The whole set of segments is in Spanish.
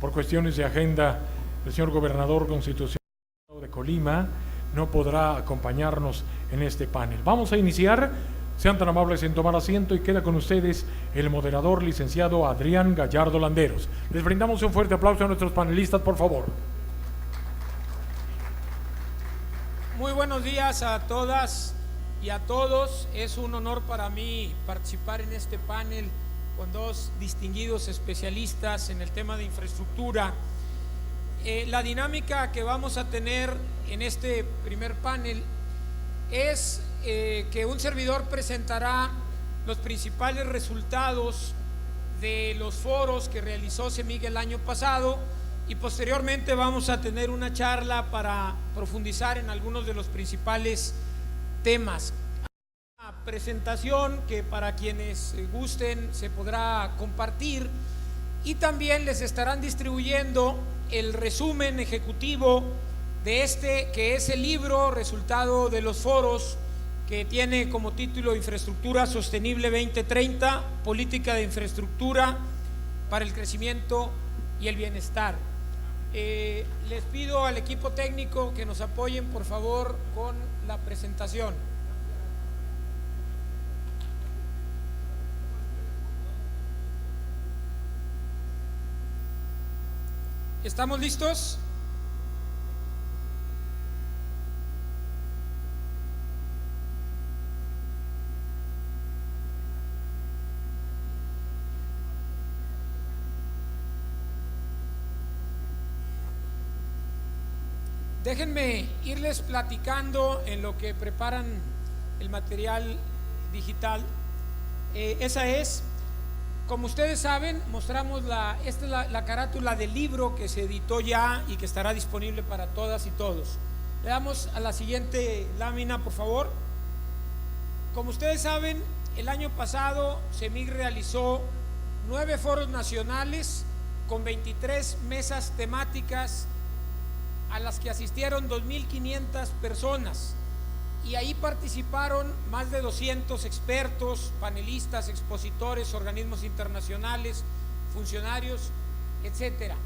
por cuestiones de agenda, el señor gobernador constitucional de Colima no podrá acompañarnos en este panel. Vamos a iniciar. Sean tan amables en tomar asiento y queda con ustedes el moderador, licenciado Adrián Gallardo Landeros. Les brindamos un fuerte aplauso a nuestros panelistas, por favor. Muy buenos días a todas y a todos. Es un honor para mí participar en este panel con dos distinguidos especialistas en el tema de infraestructura. La dinámica que vamos a tener en este primer panel es que un servidor presentará los principales resultados de los foros que realizó CEMIG el año pasado y posteriormente vamos a tener una charla para profundizar en algunos de los principales temas. Una presentación que para quienes gusten se podrá compartir y también les estarán distribuyendo el resumen ejecutivo de este que es el libro resultado de los foros que tiene como título Infraestructura Sostenible 2030, Política de Infraestructura para el Crecimiento y el Bienestar. Les pido al equipo técnico que nos apoyen por favor con la presentación. ¿Estamos listos? Déjenme irles platicando en lo que preparan el material digital. Esa es, como ustedes saben, mostramos esta es la carátula del libro que se editó ya y que estará disponible para todas y todos. Le damos a la siguiente lámina, por favor. Como ustedes saben, el año pasado CEMIG realizó 9 foros nacionales con 23 mesas temáticas a las que asistieron 2.500 personas y ahí participaron más de 200 expertos, panelistas, expositores, organismos internacionales, funcionarios, etcétera.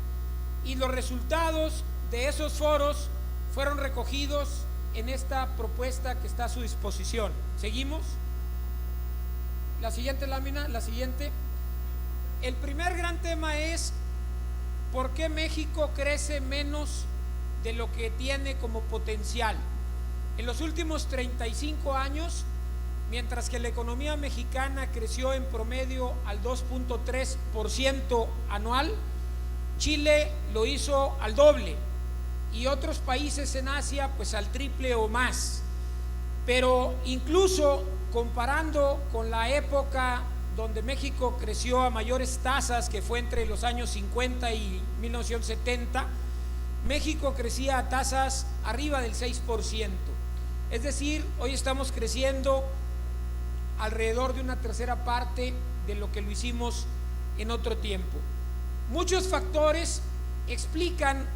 Y los resultados de esos foros fueron recogidos en esta propuesta que está a su disposición. ¿Seguimos? La siguiente lámina, la siguiente. El primer gran tema es ¿por qué México crece menos de lo que tiene como potencial? En los últimos 35 años, mientras que la economía mexicana creció en promedio al 2.3% anual, Chile lo hizo al doble y otros países en Asia pues al triple o más. Pero incluso comparando con la época donde México creció a mayores tasas, que fue entre los años 50 y 1970, México crecía a tasas arriba del 6%. Es decir, hoy estamos creciendo alrededor de una tercera parte de lo que lo hicimos en otro tiempo. Muchos factores explican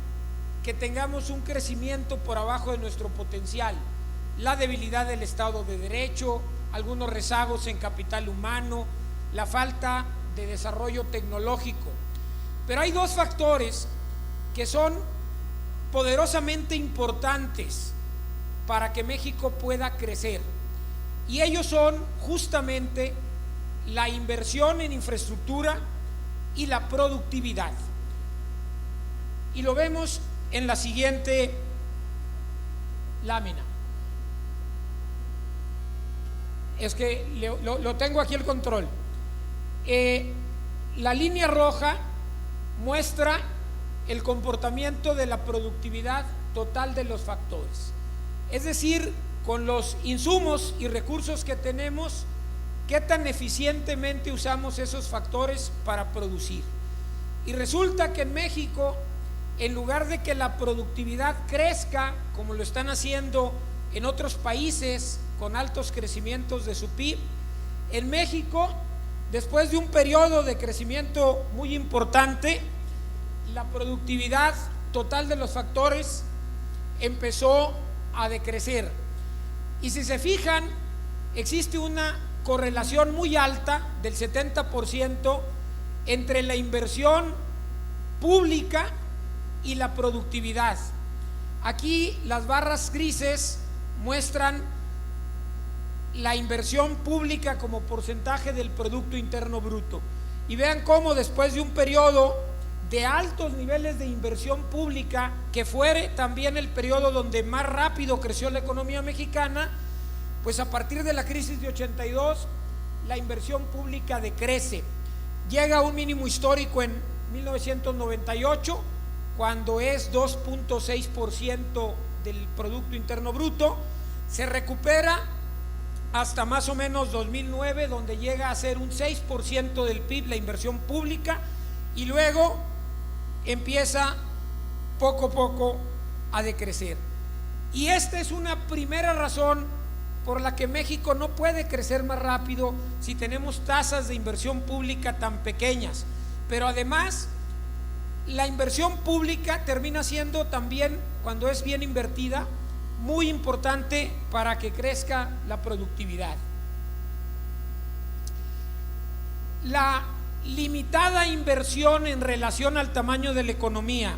que tengamos un crecimiento por abajo de nuestro potencial. La debilidad del Estado de Derecho, algunos rezagos en capital humano, la falta de desarrollo tecnológico. Pero hay dos factores que son poderosamente importantes para que México pueda crecer y ellos son justamente la inversión en infraestructura y la productividad, y lo vemos en la siguiente lámina. Es que lo tengo aquí el control. La línea roja muestra el comportamiento de la productividad total de los factores, es decir, con los insumos y recursos que tenemos, qué tan eficientemente usamos esos factores para producir. Y resulta que en México, en lugar de que la productividad crezca como lo están haciendo en otros países con altos crecimientos de su PIB, en México, después de un periodo de crecimiento muy importante, la productividad total de los factores empezó a decrecer. Y si se fijan, existe una correlación muy alta del 70% entre la inversión pública y la productividad. Aquí las barras grises muestran la inversión pública como porcentaje del Producto Interno Bruto. Y vean cómo después de un periodo de altos niveles de inversión pública, que fue también el periodo donde más rápido creció la economía mexicana, pues a partir de la crisis de 82, la inversión pública decrece. Llega a un mínimo histórico en 1998, cuando es 2.6% del Producto Interno Bruto, se recupera hasta más o menos 2009, donde llega a ser un 6% del PIB la inversión pública, y luego empieza poco a poco a decrecer. Y esta es una primera razón por la que México no puede crecer más rápido si tenemos tasas de inversión pública tan pequeñas. Pero además, la inversión pública termina siendo también, cuando es bien invertida, muy importante para que crezca la productividad. La limitada inversión en relación al tamaño de la economía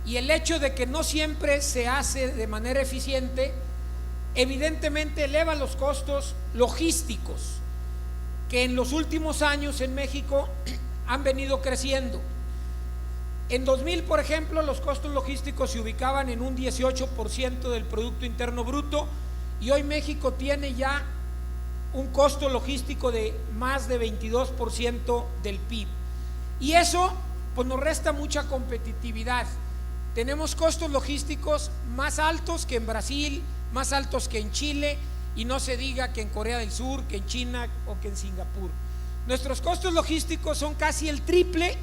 y el hecho de que no siempre se hace de manera eficiente, evidentemente eleva los costos logísticos, que en los últimos años en México han venido creciendo. En 2000, por ejemplo, los costos logísticos se ubicaban en un 18% del Producto Interno Bruto, y hoy México tiene ya un costo logístico de más de 22% del PIB. Y eso pues nos resta mucha competitividad. Tenemos costos logísticos más altos que en Brasil, más altos que en Chile, y no se diga que en Corea del Sur, que en China o que en Singapur. Nuestros costos logísticos son casi el triple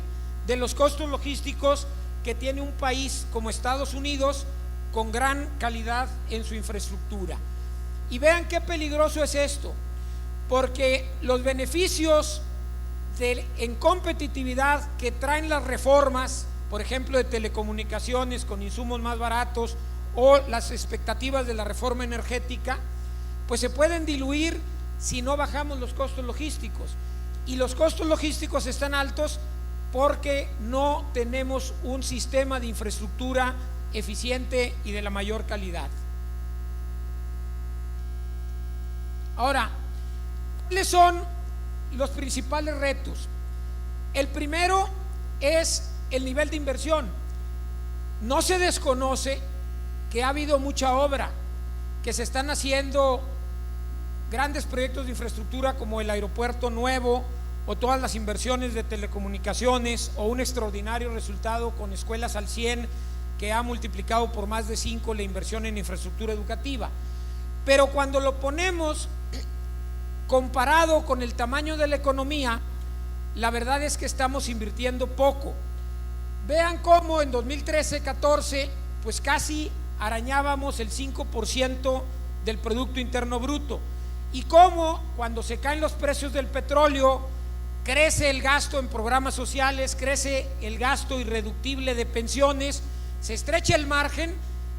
de los costos logísticos que tiene un país como Estados Unidos, con gran calidad en su infraestructura. Y vean qué peligroso es esto, porque los beneficios en competitividad que traen las reformas, por ejemplo de telecomunicaciones con insumos más baratos, o las expectativas de la reforma energética, pues se pueden diluir si no bajamos los costos logísticos. Y los costos logísticos están altos porque no tenemos un sistema de infraestructura eficiente y de la mayor calidad. Ahora, ¿cuáles son los principales retos? El primero es el nivel de inversión. No se desconoce que ha habido mucha obra, que se están haciendo grandes proyectos de infraestructura como el aeropuerto nuevo, o todas las inversiones de telecomunicaciones, o un extraordinario resultado con Escuelas al 100, que ha multiplicado por más de 5 la inversión en infraestructura educativa. Pero cuando lo ponemos comparado con el tamaño de la economía, la verdad es que estamos invirtiendo poco. Vean cómo en 2013-14 pues casi arañábamos el 5% del Producto Interno Bruto, y cómo cuando se caen los precios del petróleo crece el gasto en programas sociales, crece el gasto irreductible de pensiones, se estrecha el margen,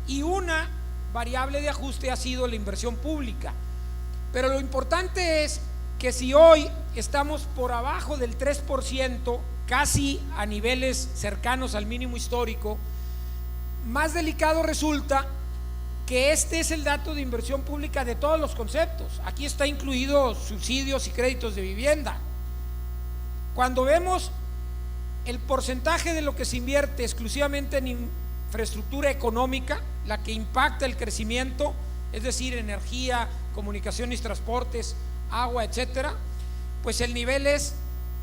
y una variable de ajuste ha sido la inversión pública. Pero lo importante es que si hoy estamos por abajo del 3%, casi a niveles cercanos al mínimo histórico, más delicado resulta que este es el dato de inversión pública de todos los conceptos. Aquí está incluido subsidios y créditos de vivienda. Cuando vemos el porcentaje de lo que se invierte exclusivamente en infraestructura económica, la que impacta el crecimiento, es decir, energía, comunicaciones, transportes, agua, etcétera, pues el nivel es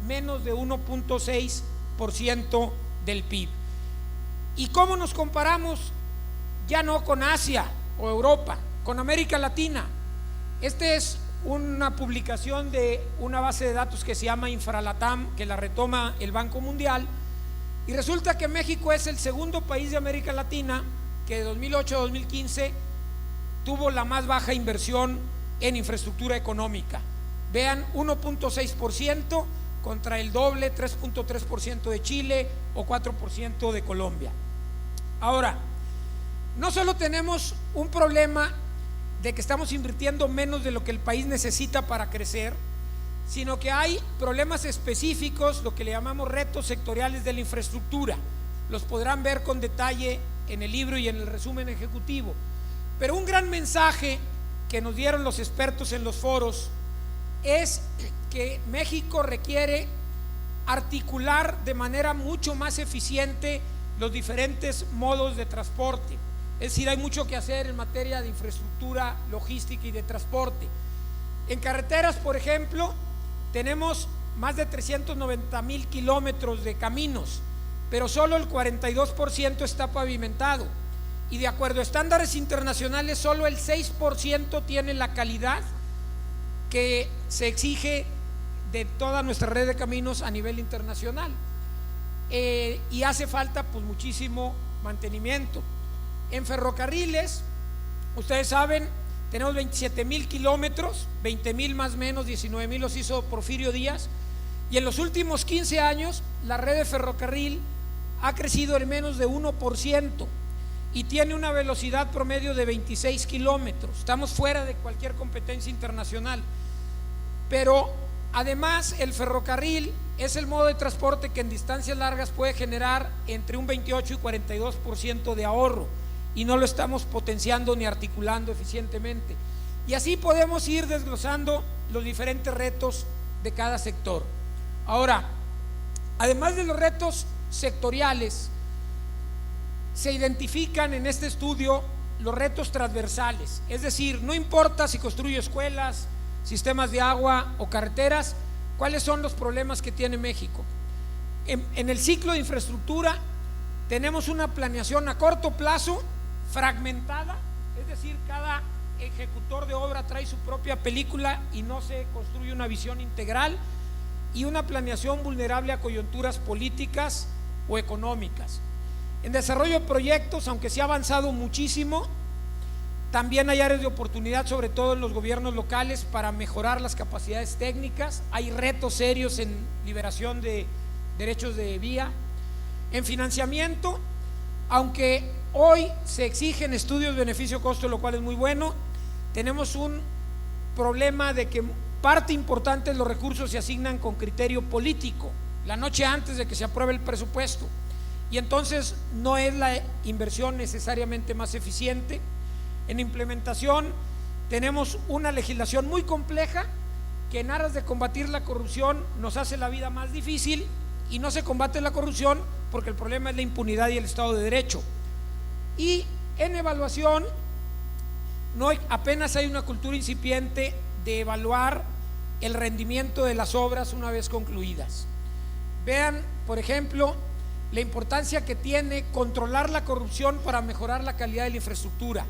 menos de 1.6% del PIB. ¿Y cómo nos comparamos? Ya no con Asia o Europa, con América Latina. Este es una publicación de una base de datos que se llama Infralatam, que la retoma el Banco Mundial, y resulta que México es el segundo país de América Latina que de 2008 a 2015 tuvo la más baja inversión en infraestructura económica. Vean, 1.6% contra el doble, 3.3% de Chile o 4% de Colombia. Ahora, no solo tenemos un problema de que estamos invirtiendo menos de lo que el país necesita para crecer, sino que hay problemas específicos, lo que le llamamos retos sectoriales de la infraestructura. Los podrán ver con detalle en el libro y en el resumen ejecutivo. Pero un gran mensaje que nos dieron los expertos en los foros es que México requiere articular de manera mucho más eficiente los diferentes modos de transporte. Es decir, hay mucho que hacer en materia de infraestructura logística y de transporte. En carreteras, por ejemplo, tenemos más de 390,000 kilómetros de caminos, pero solo el 42% está pavimentado, y de acuerdo a estándares internacionales solo el 6% tiene la calidad que se exige de toda nuestra red de caminos a nivel internacional, y hace falta pues muchísimo mantenimiento. En ferrocarriles, ustedes saben, tenemos 27,000 kilómetros, 20,000 más o menos, 19,000 los hizo Porfirio Díaz, y en los últimos 15 años la red de ferrocarril ha crecido en menos de 1% y tiene una velocidad promedio de 26 kilómetros. Estamos fuera de cualquier competencia internacional, pero además el ferrocarril es el modo de transporte que en distancias largas puede generar entre un 28 y 42% de ahorro, y no lo estamos potenciando ni articulando eficientemente. Y así podemos ir desglosando los diferentes retos de cada sector. Ahora, además de los retos sectoriales, se identifican en este estudio los retos transversales, es decir, no importa si construye escuelas, sistemas de agua o carreteras, cuáles son los problemas que tiene México. En el ciclo de infraestructura tenemos una planeación a corto plazo fragmentada, es decir, cada ejecutor de obra trae su propia película y no se construye una visión integral, y una planeación vulnerable a coyunturas políticas o económicas. En desarrollo de proyectos, aunque se ha avanzado muchísimo, también hay áreas de oportunidad, sobre todo en los gobiernos locales, para mejorar las capacidades técnicas. Hay retos serios en liberación de derechos de vía. En financiamiento, aunque hoy se exigen estudios beneficio-costo, lo cual es muy bueno, tenemos un problema de que parte importante de los recursos se asignan con criterio político, la noche antes de que se apruebe el presupuesto, y entonces no es la inversión necesariamente más eficiente. En implementación tenemos una legislación muy compleja que en aras de combatir la corrupción nos hace la vida más difícil, y no se combate la corrupción porque el problema es la impunidad y el Estado de Derecho. Y en evaluación apenas hay una cultura incipiente de evaluar el rendimiento de las obras una vez concluidas. Vean, por ejemplo, la importancia que tiene controlar la corrupción para mejorar la calidad de la infraestructura.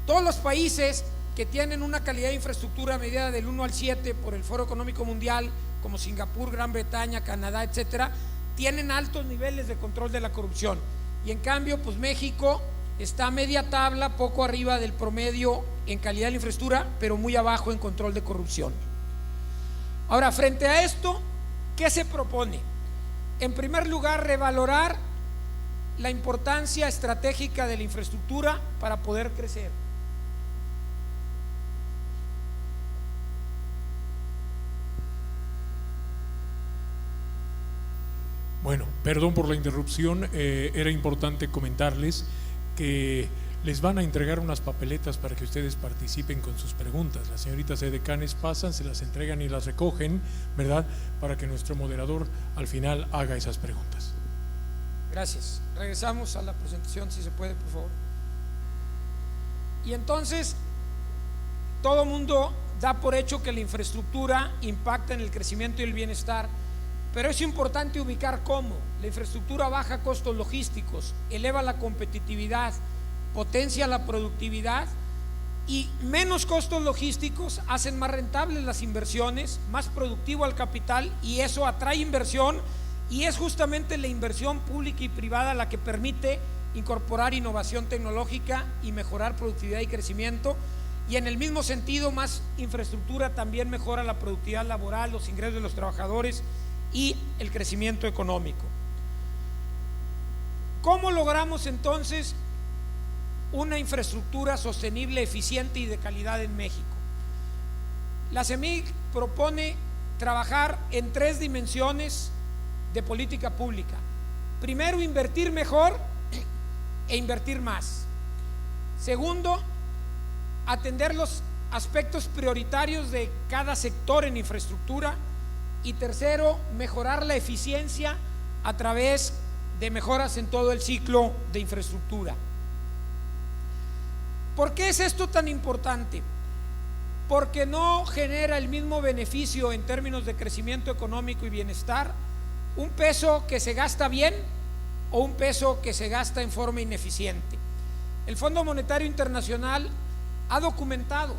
Todos los países que tienen una calidad de infraestructura medida del 1 al 7 por el Foro Económico Mundial, como Singapur, Gran Bretaña, Canadá, etcétera, tienen altos niveles de control de la corrupción, y en cambio pues México está a media tabla, poco arriba del promedio en calidad de la infraestructura, pero muy abajo en control de corrupción. Ahora, frente a esto, ¿qué se propone? En primer lugar, revalorar la importancia estratégica de la infraestructura para poder crecer. Bueno, perdón por la interrupción, era importante comentarles que les van a entregar unas papeletas para que ustedes participen con sus preguntas. Las señoritas edecanes pasan, se las entregan y las recogen, ¿verdad?, para que nuestro moderador al final haga esas preguntas. Gracias. Regresamos a la presentación, si se puede, por favor. Y entonces, todo mundo da por hecho que la infraestructura impacta en el crecimiento y el bienestar, pero es importante ubicar cómo. La infraestructura baja costos logísticos, eleva la competitividad, potencia la productividad, y menos costos logísticos hacen más rentables las inversiones, más productivo al capital, y eso atrae inversión, y es justamente la inversión pública y privada la que permite incorporar innovación tecnológica y mejorar productividad y crecimiento. Y en el mismo sentido, más infraestructura también mejora la productividad laboral, los ingresos de los trabajadores y el crecimiento económico. ¿Cómo logramos entonces una infraestructura sostenible, eficiente y de calidad en México? La CEMIC propone trabajar en 3 dimensiones de política pública. Primero, invertir mejor e invertir más. Segundo, atender los aspectos prioritarios de cada sector en infraestructura. Y tercero, mejorar la eficiencia a través de mejoras en todo el ciclo de infraestructura. ¿Por qué es esto tan importante? Porque no genera el mismo beneficio en términos de crecimiento económico y bienestar un peso que se gasta bien o un peso que se gasta en forma ineficiente. El Fondo Monetario Internacional ha documentado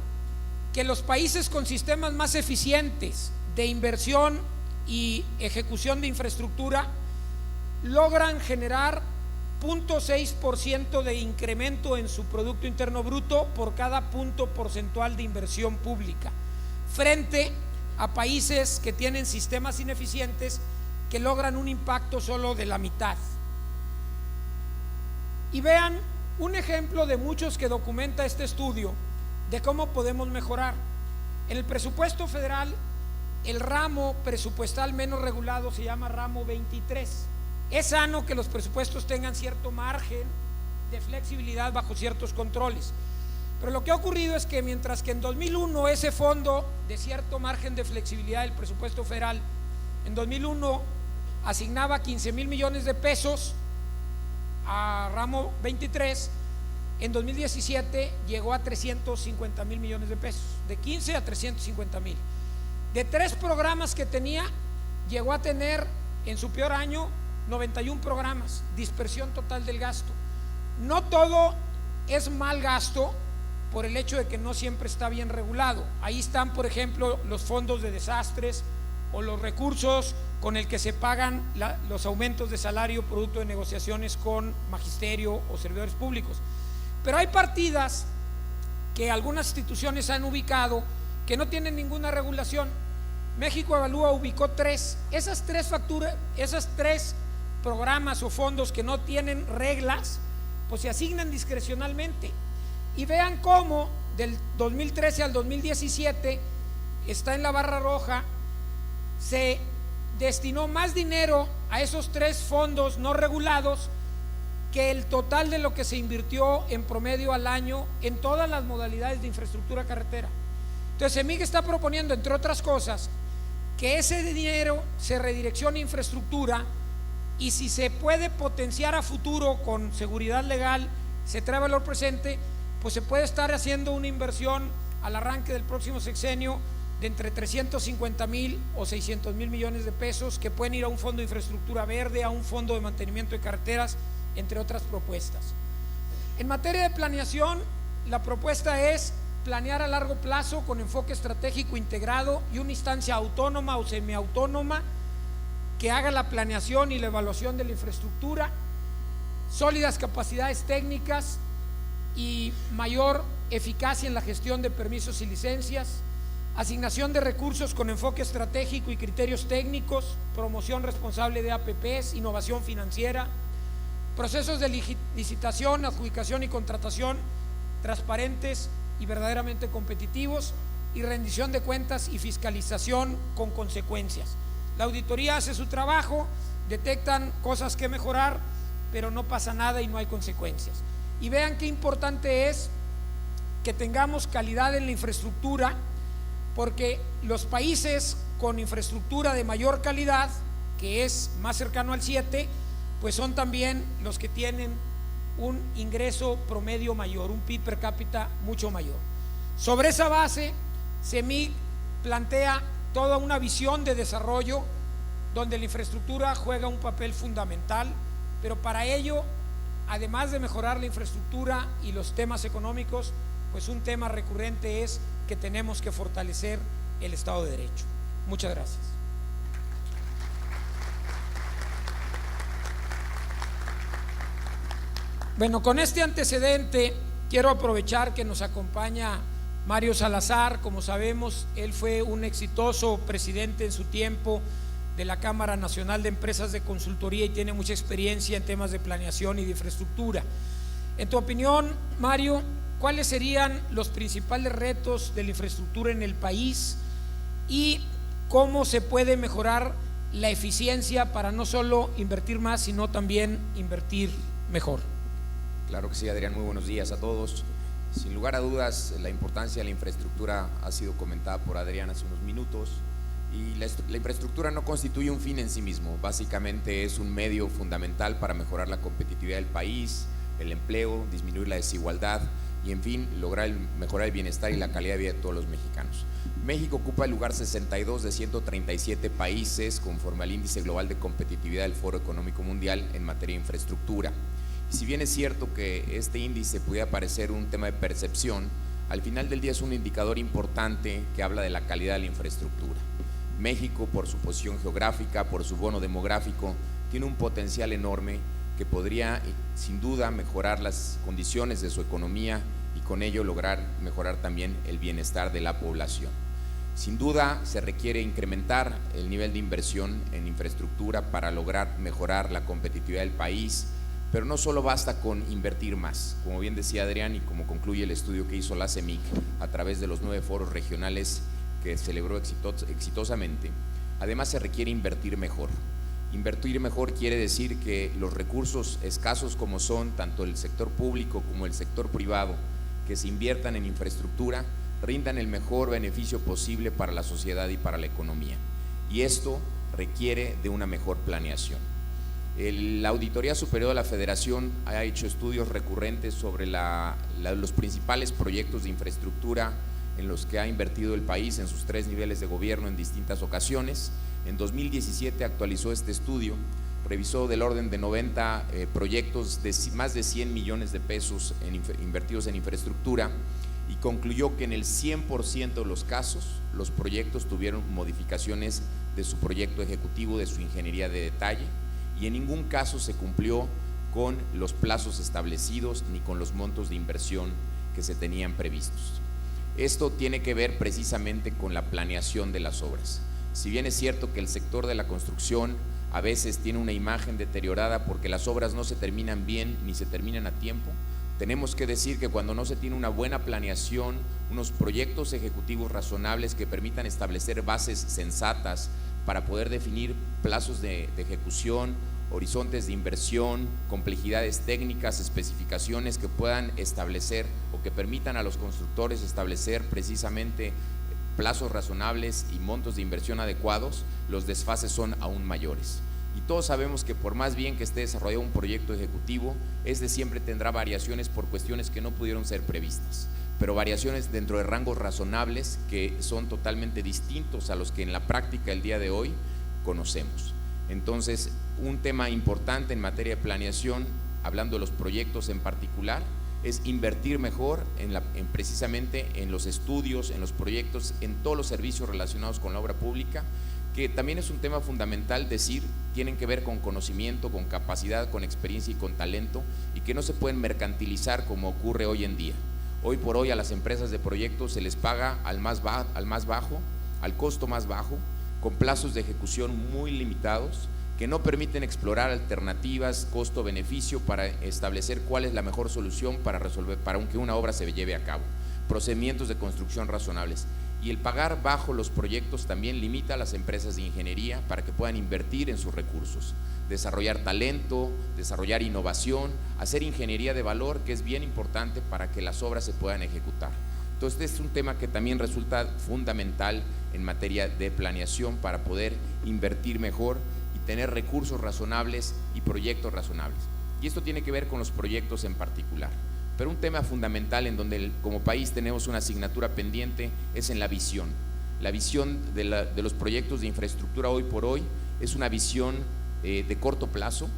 que los países con sistemas más eficientes de inversión y ejecución de infraestructura logran generar 0.6% de incremento en su Producto Interno Bruto por cada punto porcentual de inversión pública, frente a países que tienen sistemas ineficientes que logran un impacto solo de la mitad. Y vean un ejemplo de muchos que documenta este estudio de cómo podemos mejorar. En el presupuesto federal, el ramo presupuestal menos regulado se llama ramo 23. Es sano que los presupuestos tengan cierto margen de flexibilidad bajo ciertos controles, pero lo que ha ocurrido es que mientras que en 2001 ese fondo de cierto margen de flexibilidad del presupuesto federal en 2001 asignaba 15,000 millones de pesos a ramo 23, en 2017 llegó a 350,000 millones de pesos, de 15 a 350,000. De 3 programas que tenía, llegó a tener en su peor año 91 programas, dispersión total del gasto. No todo es mal gasto por el hecho de que no siempre está bien regulado. Ahí están, por ejemplo, los fondos de desastres o los recursos con el que se pagan los aumentos de salario producto de negociaciones con magisterio o servidores públicos. Pero hay partidas que algunas instituciones han ubicado que no tienen ninguna regulación. México Evalúa ubicó 3. Esas 3 programas o fondos que no tienen reglas, pues se asignan discrecionalmente. Y vean cómo del 2013 al 2017 está en la barra roja, se destinó más dinero a esos 3 fondos no regulados que el total de lo que se invirtió en promedio al año en todas las modalidades de infraestructura carretera. Entonces, CEMIG está proponiendo, entre otras cosas, que ese dinero se redireccione a infraestructura, y si se puede potenciar a futuro con seguridad legal, se trae valor presente, pues se puede estar haciendo una inversión al arranque del próximo sexenio de entre 350,000 o 600,000 millones de pesos, que pueden ir a un fondo de infraestructura verde, a un fondo de mantenimiento de carreteras, entre otras propuestas. En materia de planeación, la propuesta es planear a largo plazo con enfoque estratégico integrado y una instancia autónoma o semiautónoma que haga la planeación y la evaluación de la infraestructura, sólidas capacidades técnicas y mayor eficacia en la gestión de permisos y licencias, asignación de recursos con enfoque estratégico y criterios técnicos, promoción responsable de APPs, innovación financiera, procesos de licitación, adjudicación y contratación transparentes y verdaderamente competitivos, y rendición de cuentas y fiscalización con consecuencias. La auditoría hace su trabajo, detectan cosas que mejorar, pero no pasa nada y no hay consecuencias. Y vean qué importante es que tengamos calidad en la infraestructura, porque los países con infraestructura de mayor calidad, que es más cercano al 7, pues son también los que tienen un ingreso promedio mayor, un PIB per cápita mucho mayor. Sobre esa base, CEMIG plantea toda una visión de desarrollo donde la infraestructura juega un papel fundamental, pero para ello, además de mejorar la infraestructura y los temas económicos, pues un tema recurrente es que tenemos que fortalecer el Estado de Derecho. Muchas gracias. Bueno, con este antecedente quiero aprovechar que nos acompaña Mario Salazar. Como sabemos, él fue un exitoso presidente en su tiempo de la Cámara Nacional de Empresas de Consultoría y tiene mucha experiencia en temas de planeación y de infraestructura. En tu opinión, Mario, ¿cuáles serían los principales retos de la infraestructura en el país y cómo se puede mejorar la eficiencia para no solo invertir más, sino también invertir mejor. Claro que sí, Adrián, muy buenos días a todos. Sin lugar a dudas, la importancia de la infraestructura ha sido comentada por Adrián hace unos minutos, y la infraestructura no constituye un fin en sí mismo, básicamente es un medio fundamental para mejorar la competitividad del país, el empleo, disminuir la desigualdad y, en fin, lograr mejorar el bienestar y la calidad de vida de todos los mexicanos. México ocupa el lugar 62 de 137 países conforme al Índice Global de Competitividad del Foro Económico Mundial en materia de infraestructura. Y si bien es cierto que este índice pudiera parecer un tema de percepción, al final del día es un indicador importante que habla de la calidad de la infraestructura. México, por su posición geográfica, por su bono demográfico, tiene un potencial enorme que podría sin duda mejorar las condiciones de su economía y con ello lograr mejorar también el bienestar de la población. Sin duda se requiere incrementar el nivel de inversión en infraestructura para lograr mejorar la competitividad del país, pero no solo basta con invertir más. Como bien decía Adrián y como concluye el estudio que hizo la CEMIC a través de los 9 foros regionales que celebró exitosamente, además se requiere invertir mejor. Invertir mejor quiere decir que los recursos escasos como son tanto el sector público como el sector privado que se inviertan en infraestructura rindan el mejor beneficio posible para la sociedad y para la economía. Y esto requiere de una mejor planeación. La Auditoría Superior de la Federación ha hecho estudios recurrentes sobre los principales proyectos de infraestructura en los que ha invertido el país en sus 3 niveles de gobierno en distintas ocasiones. En 2017 actualizó este estudio, revisó del orden de 90 proyectos de más de 100 millones de pesos invertidos en infraestructura y concluyó que en el 100% de los casos los proyectos tuvieron modificaciones de su proyecto ejecutivo, de su ingeniería de detalle, y en ningún caso se cumplió con los plazos establecidos ni con los montos de inversión que se tenían previstos. Esto tiene que ver precisamente con la planeación de las obras. Si bien es cierto que el sector de la construcción a veces tiene una imagen deteriorada porque las obras no se terminan bien ni se terminan a tiempo, tenemos que decir que cuando no se tiene una buena planeación, unos proyectos ejecutivos razonables que permitan establecer bases sensatas para poder definir plazos de ejecución, horizontes de inversión, complejidades técnicas, especificaciones que puedan establecer o que permitan a los constructores establecer precisamente plazos razonables y montos de inversión adecuados, los desfases son aún mayores. Y todos sabemos que por más bien que esté desarrollado un proyecto ejecutivo, este siempre tendrá variaciones por cuestiones que no pudieron ser previstas, pero variaciones dentro de rangos razonables que son totalmente distintos a los que en la práctica el día de hoy conocemos. Entonces, un tema importante en materia de planeación, hablando de los proyectos en particular, es invertir mejor precisamente en los estudios, en los proyectos, en todos los servicios relacionados con la obra pública, que también es un tema fundamental decir, tienen que ver con conocimiento, con capacidad, con experiencia y con talento, y que no se pueden mercantilizar como ocurre hoy en día. Hoy por hoy a las empresas de proyectos se les paga al costo más bajo, con plazos de ejecución muy limitados, que no permiten explorar alternativas, costo-beneficio para establecer cuál es la mejor solución para que una obra se lleve a cabo, procedimientos de construcción razonables. Y el pagar bajo los proyectos también limita a las empresas de ingeniería para que puedan invertir en sus recursos, desarrollar talento, desarrollar innovación, hacer ingeniería de valor, que es bien importante para que las obras se puedan ejecutar. Entonces, este es un tema que también resulta fundamental en materia de planeación para poder invertir mejor y tener recursos razonables y proyectos razonables. Y esto tiene que ver con los proyectos en particular. Pero un tema fundamental en donde como país tenemos una asignatura pendiente es en la visión. La visión de los proyectos de infraestructura hoy por hoy es una visión de corto plazo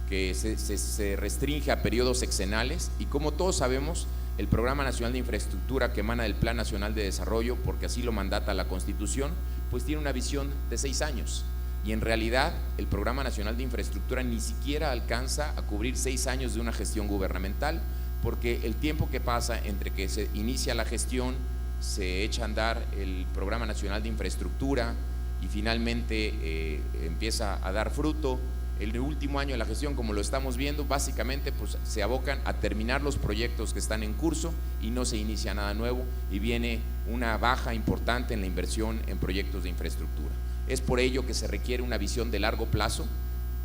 que se restringe a periodos sexenales, y como todos sabemos, el Programa Nacional de Infraestructura, que emana del Plan Nacional de Desarrollo, porque así lo mandata la Constitución, pues tiene una visión de 6 años. Y en realidad el Programa Nacional de Infraestructura ni siquiera alcanza a cubrir 6 años de una gestión gubernamental, porque el tiempo que pasa entre que se inicia la gestión, se echa a andar el Programa Nacional de Infraestructura y finalmente empieza a dar fruto, el último año de la gestión, como lo estamos viendo, básicamente pues se abocan a terminar los proyectos que están en curso y no se inicia nada nuevo, y viene una baja importante en la inversión en proyectos de infraestructura. Es por ello que se requiere una visión de largo plazo,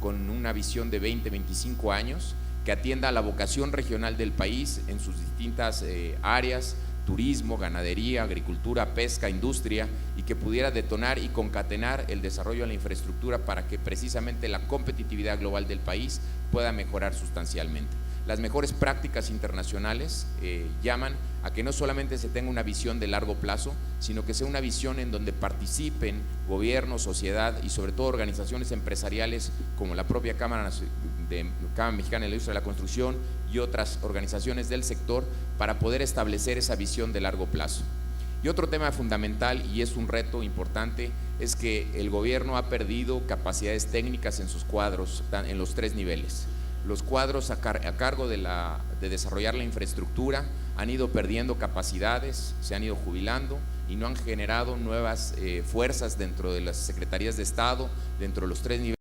con una visión de 20, 25 años, que atienda a la vocación regional del país en sus distintas áreas: turismo, ganadería, agricultura, pesca, industria, y que pudiera detonar y concatenar el desarrollo de la infraestructura para que precisamente la competitividad global del país pueda mejorar sustancialmente. Las mejores prácticas internacionales llaman a que no solamente se tenga una visión de largo plazo, sino que sea una visión en donde participen gobierno, sociedad y sobre todo organizaciones empresariales como la propia Cámara Mexicana de la Industria de la Construcción y otras organizaciones del sector, para poder establecer esa visión de largo plazo. Y otro tema fundamental, y es un reto importante, es que el gobierno ha perdido capacidades técnicas en sus cuadros en los 3 niveles. Los cuadros a cargo de desarrollar la infraestructura han ido perdiendo capacidades, se han ido jubilando y no han generado nuevas fuerzas dentro de las secretarías de Estado, dentro de los 3 niveles,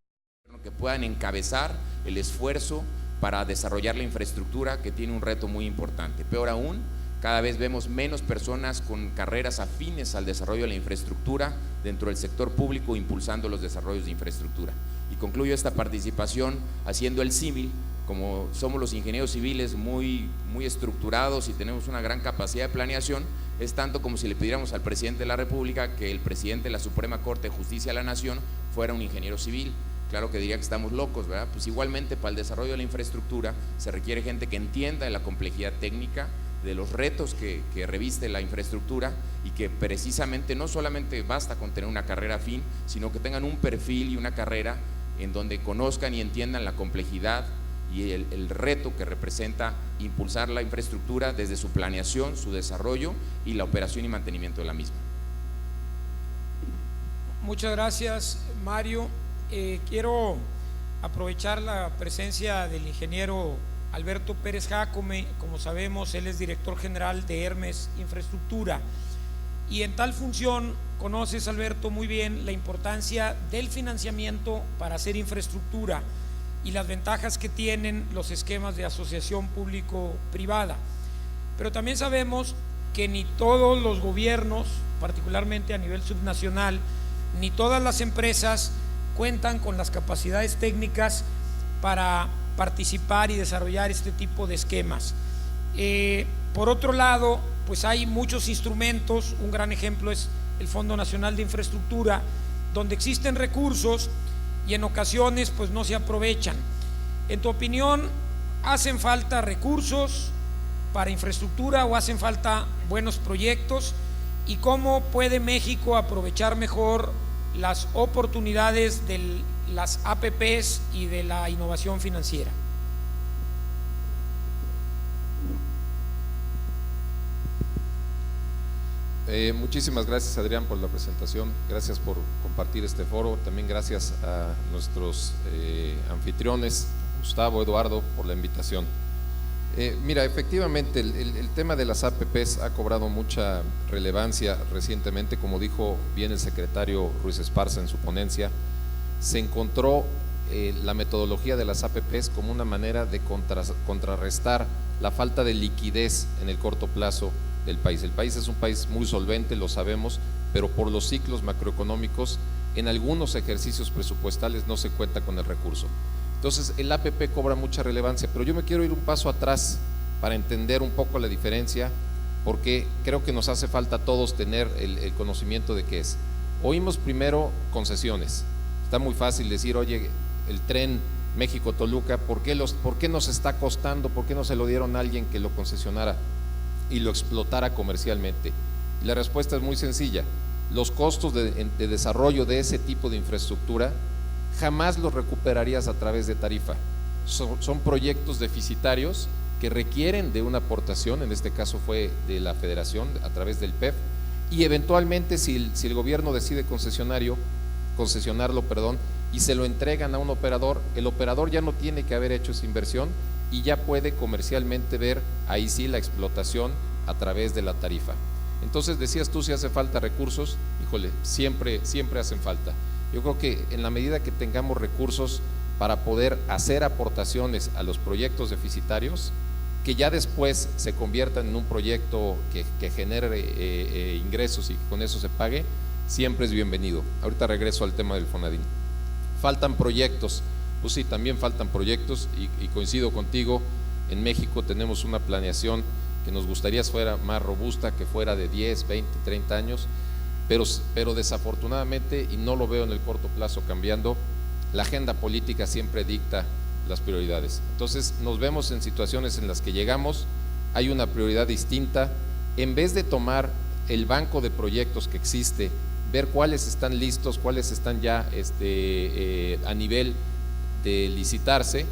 que puedan encabezar el esfuerzo para desarrollar la infraestructura, que tiene un reto muy importante. Peor aún, cada vez vemos menos personas con carreras afines al desarrollo de la infraestructura dentro del sector público impulsando los desarrollos de infraestructura. Y concluyo esta participación haciendo el símil: como somos los ingenieros civiles muy estructurados y tenemos una gran capacidad de planeación, es tanto como si le pidiéramos al presidente de la República que el presidente de la Suprema Corte de Justicia de la Nación fuera un ingeniero civil. Claro que diría que estamos locos, ¿verdad? Pues igualmente, para el desarrollo de la infraestructura se requiere gente que entienda de la complejidad técnica, de los retos que reviste la infraestructura, y que precisamente no solamente basta con tener una carrera afín, sino que tengan un perfil y una carrera en donde conozcan y entiendan la complejidad y el reto que representa impulsar la infraestructura desde su planeación, su desarrollo y la operación y mantenimiento de la misma. Muchas gracias, Mario. Quiero aprovechar la presencia del ingeniero Alberto Pérez Jácome. Como sabemos, él es director general de Hermes Infraestructura, y en tal función conoces, Alberto, muy bien la importancia del financiamiento para hacer infraestructura y las ventajas que tienen los esquemas de asociación público-privada. Pero también sabemos que ni todos los gobiernos, particularmente a nivel subnacional, ni todas las empresas cuentan con las capacidades técnicas para participar y desarrollar este tipo de esquemas. Por otro lado, pues hay muchos instrumentos. Un gran ejemplo es el Fondo Nacional de Infraestructura, donde existen recursos y en ocasiones pues no se aprovechan. En tu opinión, ¿hacen falta recursos para infraestructura o hacen falta buenos proyectos? ¿Y cómo puede México aprovechar mejor las oportunidades de las APPs y de la innovación financiera? Muchísimas gracias, Adrián, por la presentación. Gracias por compartir este foro. También gracias a nuestros anfitriones, Gustavo, Eduardo, por la invitación. Mira, efectivamente el tema de las APPs ha cobrado mucha relevancia recientemente. Como dijo bien el secretario Ruiz Esparza en su ponencia, se encontró la metodología de las APPs como una manera de contrarrestar la falta de liquidez en el corto plazo del país. El país es un país muy solvente, lo sabemos, pero por los ciclos macroeconómicos en algunos ejercicios presupuestales no se cuenta con el recurso. Entonces el APP cobra mucha relevancia, pero yo me quiero ir un paso atrás para entender un poco la diferencia, porque creo que nos hace falta a todos tener el conocimiento de qué es. Oímos primero concesiones. Está muy fácil decir, oye, el tren México-Toluca, ¿por qué nos está costando? ¿Por qué no se lo dieron a alguien que lo concesionara y lo explotara comercialmente? Y la respuesta es muy sencilla: los costos de desarrollo de ese tipo de infraestructura jamás los recuperarías a través de tarifa. Son proyectos deficitarios que requieren de una aportación, en este caso fue de la Federación a través del PEF, y eventualmente si el gobierno decide concesionarlo, y se lo entregan a un operador, el operador ya no tiene que haber hecho esa inversión y ya puede comercialmente ver ahí sí la explotación a través de la tarifa. Entonces decías tú, si hace falta recursos, híjole, siempre hacen falta. Yo creo que en la medida que tengamos recursos para poder hacer aportaciones a los proyectos deficitarios que ya después se conviertan en un proyecto que genere ingresos y que con eso se pague, siempre es bienvenido. Ahorita regreso al tema del Fonadín. Faltan proyectos, pues sí, también faltan proyectos y coincido contigo, en México tenemos una planeación que nos gustaría fuera más robusta, que fuera de 10, 20, 30 años, pero desafortunadamente, y no lo veo en el corto plazo cambiando, la agenda política siempre dicta las prioridades. Entonces nos vemos en situaciones en las que llegamos, hay una prioridad distinta, en vez de tomar el banco de proyectos que existe, ver cuáles están listos, cuáles están ya a nivel de licitarse,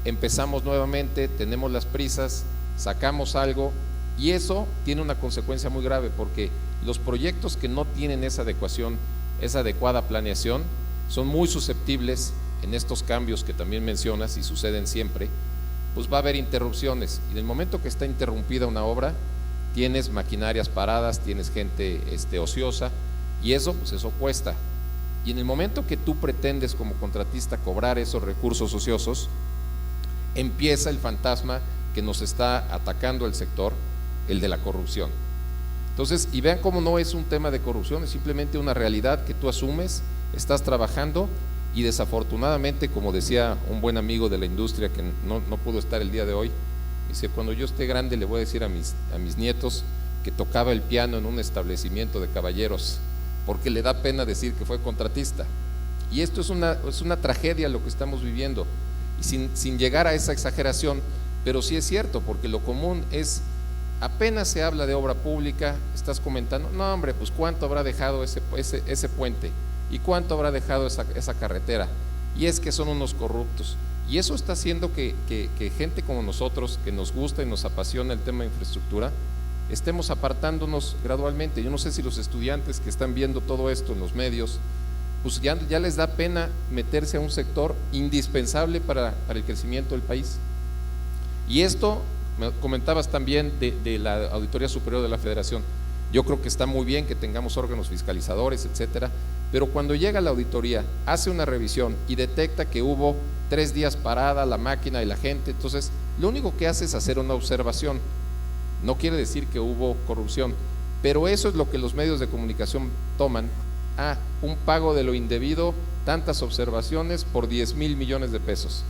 empezamos nuevamente, tenemos las prisas, sacamos algo y eso tiene una consecuencia muy grave porque los proyectos que no tienen esa adecuación, esa adecuada planeación, son muy susceptibles en estos cambios que también mencionas y suceden siempre, pues va a haber interrupciones y en el momento que está interrumpida una obra, tienes maquinarias paradas, tienes gente ociosa y eso, pues eso cuesta. Y en el momento que tú pretendes como contratista cobrar esos recursos ociosos, empieza el fantasma que nos está atacando el sector, el de la corrupción. Entonces, y vean cómo no es un tema de corrupción, es simplemente una realidad que tú asumes, estás trabajando y desafortunadamente, como decía un buen amigo de la industria que no pudo estar el día de hoy, dice, cuando yo esté grande le voy a decir a mis nietos que tocaba el piano en un establecimiento de caballeros, porque le da pena decir que fue contratista. Y esto es una tragedia lo que estamos viviendo, y sin llegar a esa exageración, pero sí es cierto, porque lo común es, apenas se habla de obra pública, estás comentando, no hombre, pues cuánto habrá dejado ese puente, y cuánto habrá dejado esa carretera, y es que son unos corruptos. Y eso está haciendo que gente como nosotros, que nos gusta y nos apasiona el tema de infraestructura, estemos apartándonos gradualmente. Yo no sé si los estudiantes que están viendo todo esto en los medios, pues ya les da pena meterse a un sector indispensable para el crecimiento del país. Y esto, me comentabas también de la Auditoría Superior de la Federación. Yo creo que está muy bien que tengamos órganos fiscalizadores, etcétera, pero cuando llega la auditoría, hace una revisión y detecta que hubo 3 días parada la máquina y la gente, entonces lo único que hace es hacer una observación. No quiere decir que hubo corrupción, pero eso es lo que los medios de comunicación toman. Un pago de lo indebido, tantas observaciones por 10,000 millones de pesos,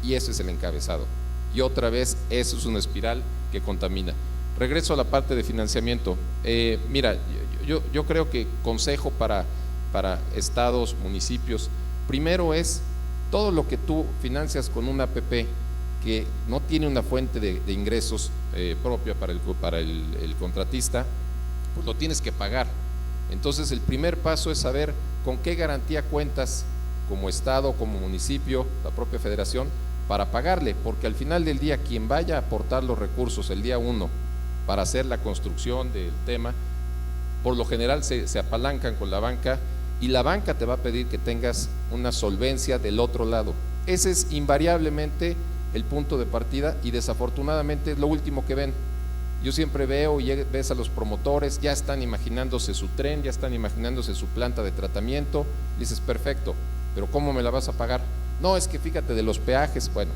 y ese es el encabezado. Y otra vez, eso es una espiral que contamina. Regreso a la parte de financiamiento. Mira, yo creo que consejo para estados, municipios, primero es todo lo que tú financias con una APP que no tiene una fuente de ingresos propia para el contratista, pues lo tienes que pagar. Entonces el primer paso es saber con qué garantía cuentas como estado, como municipio, la propia federación, para pagarle, porque al final del día quien vaya a aportar los recursos el día 1 para hacer la construcción del tema, por lo general se apalancan con la banca y la banca te va a pedir que tengas una solvencia del otro lado. Ese es invariablemente el punto de partida y desafortunadamente es lo último que ven. Yo siempre veo y ves a los promotores, ya están imaginándose su tren, ya están imaginándose su planta de tratamiento, dices perfecto, pero ¿cómo me la vas a pagar? No, es que fíjate de los peajes, bueno,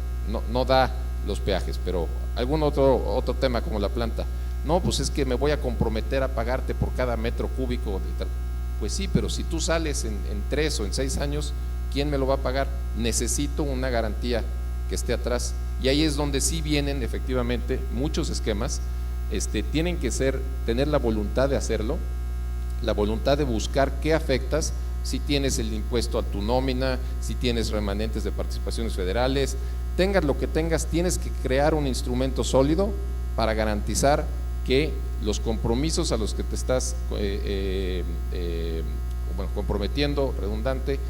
no da los peajes, pero algún otro tema como la planta, no, pues es que me voy a comprometer a pagarte por cada metro cúbico, pues sí, pero si tú sales en 3 o en 6 años, ¿quién me lo va a pagar? Necesito una garantía que esté atrás, y ahí es donde sí vienen efectivamente muchos esquemas. Tienen que tener la voluntad de hacerlo, la voluntad de buscar qué afectas, si tienes el impuesto a tu nómina, si tienes remanentes de participaciones federales, tengas lo que tengas, tienes que crear un instrumento sólido para garantizar que los compromisos a los que te estás comprometiendo, redundante,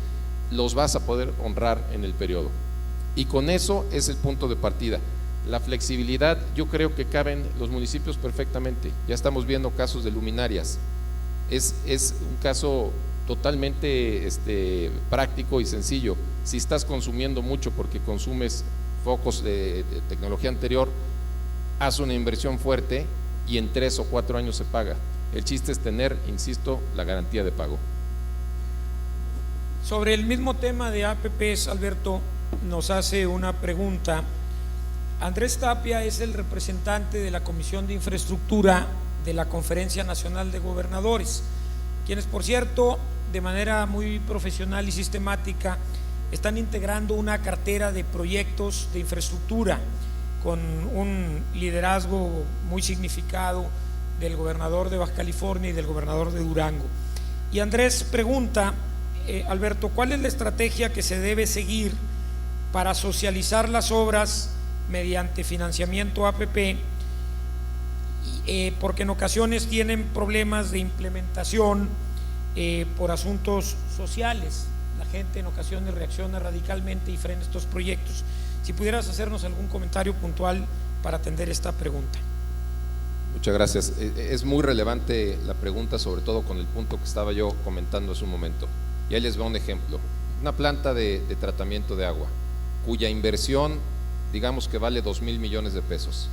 los vas a poder honrar en el periodo. Y con eso es el punto de partida. La flexibilidad, yo creo que caben los municipios perfectamente. Ya estamos viendo casos de luminarias. Es un caso totalmente práctico y sencillo. Si estás consumiendo mucho porque consumes focos de tecnología anterior, haz una inversión fuerte y en 3 o 4 años se paga. El chiste es tener, insisto, la garantía de pago. Sobre el mismo tema de APPs, Alberto, nos hace una pregunta. Andrés Tapia es el representante de la Comisión de Infraestructura de la Conferencia Nacional de Gobernadores, quienes, por cierto, de manera muy profesional y sistemática están integrando una cartera de proyectos de infraestructura con un liderazgo muy significado del gobernador de Baja California y del gobernador de Durango. Y Andrés pregunta, Alberto, ¿cuál es la estrategia que se debe seguir para socializar las obras mediante financiamiento APP? Porque en ocasiones tienen problemas de implementación por asuntos sociales. La gente en ocasiones reacciona radicalmente y frena estos proyectos. Si pudieras hacernos algún comentario puntual para atender esta pregunta. Muchas gracias. Es muy relevante la pregunta, sobre todo con el punto que estaba yo comentando hace un momento. Y ahí les va un ejemplo. Una planta de tratamiento de agua, cuya inversión, digamos que vale 2,000 millones de pesos.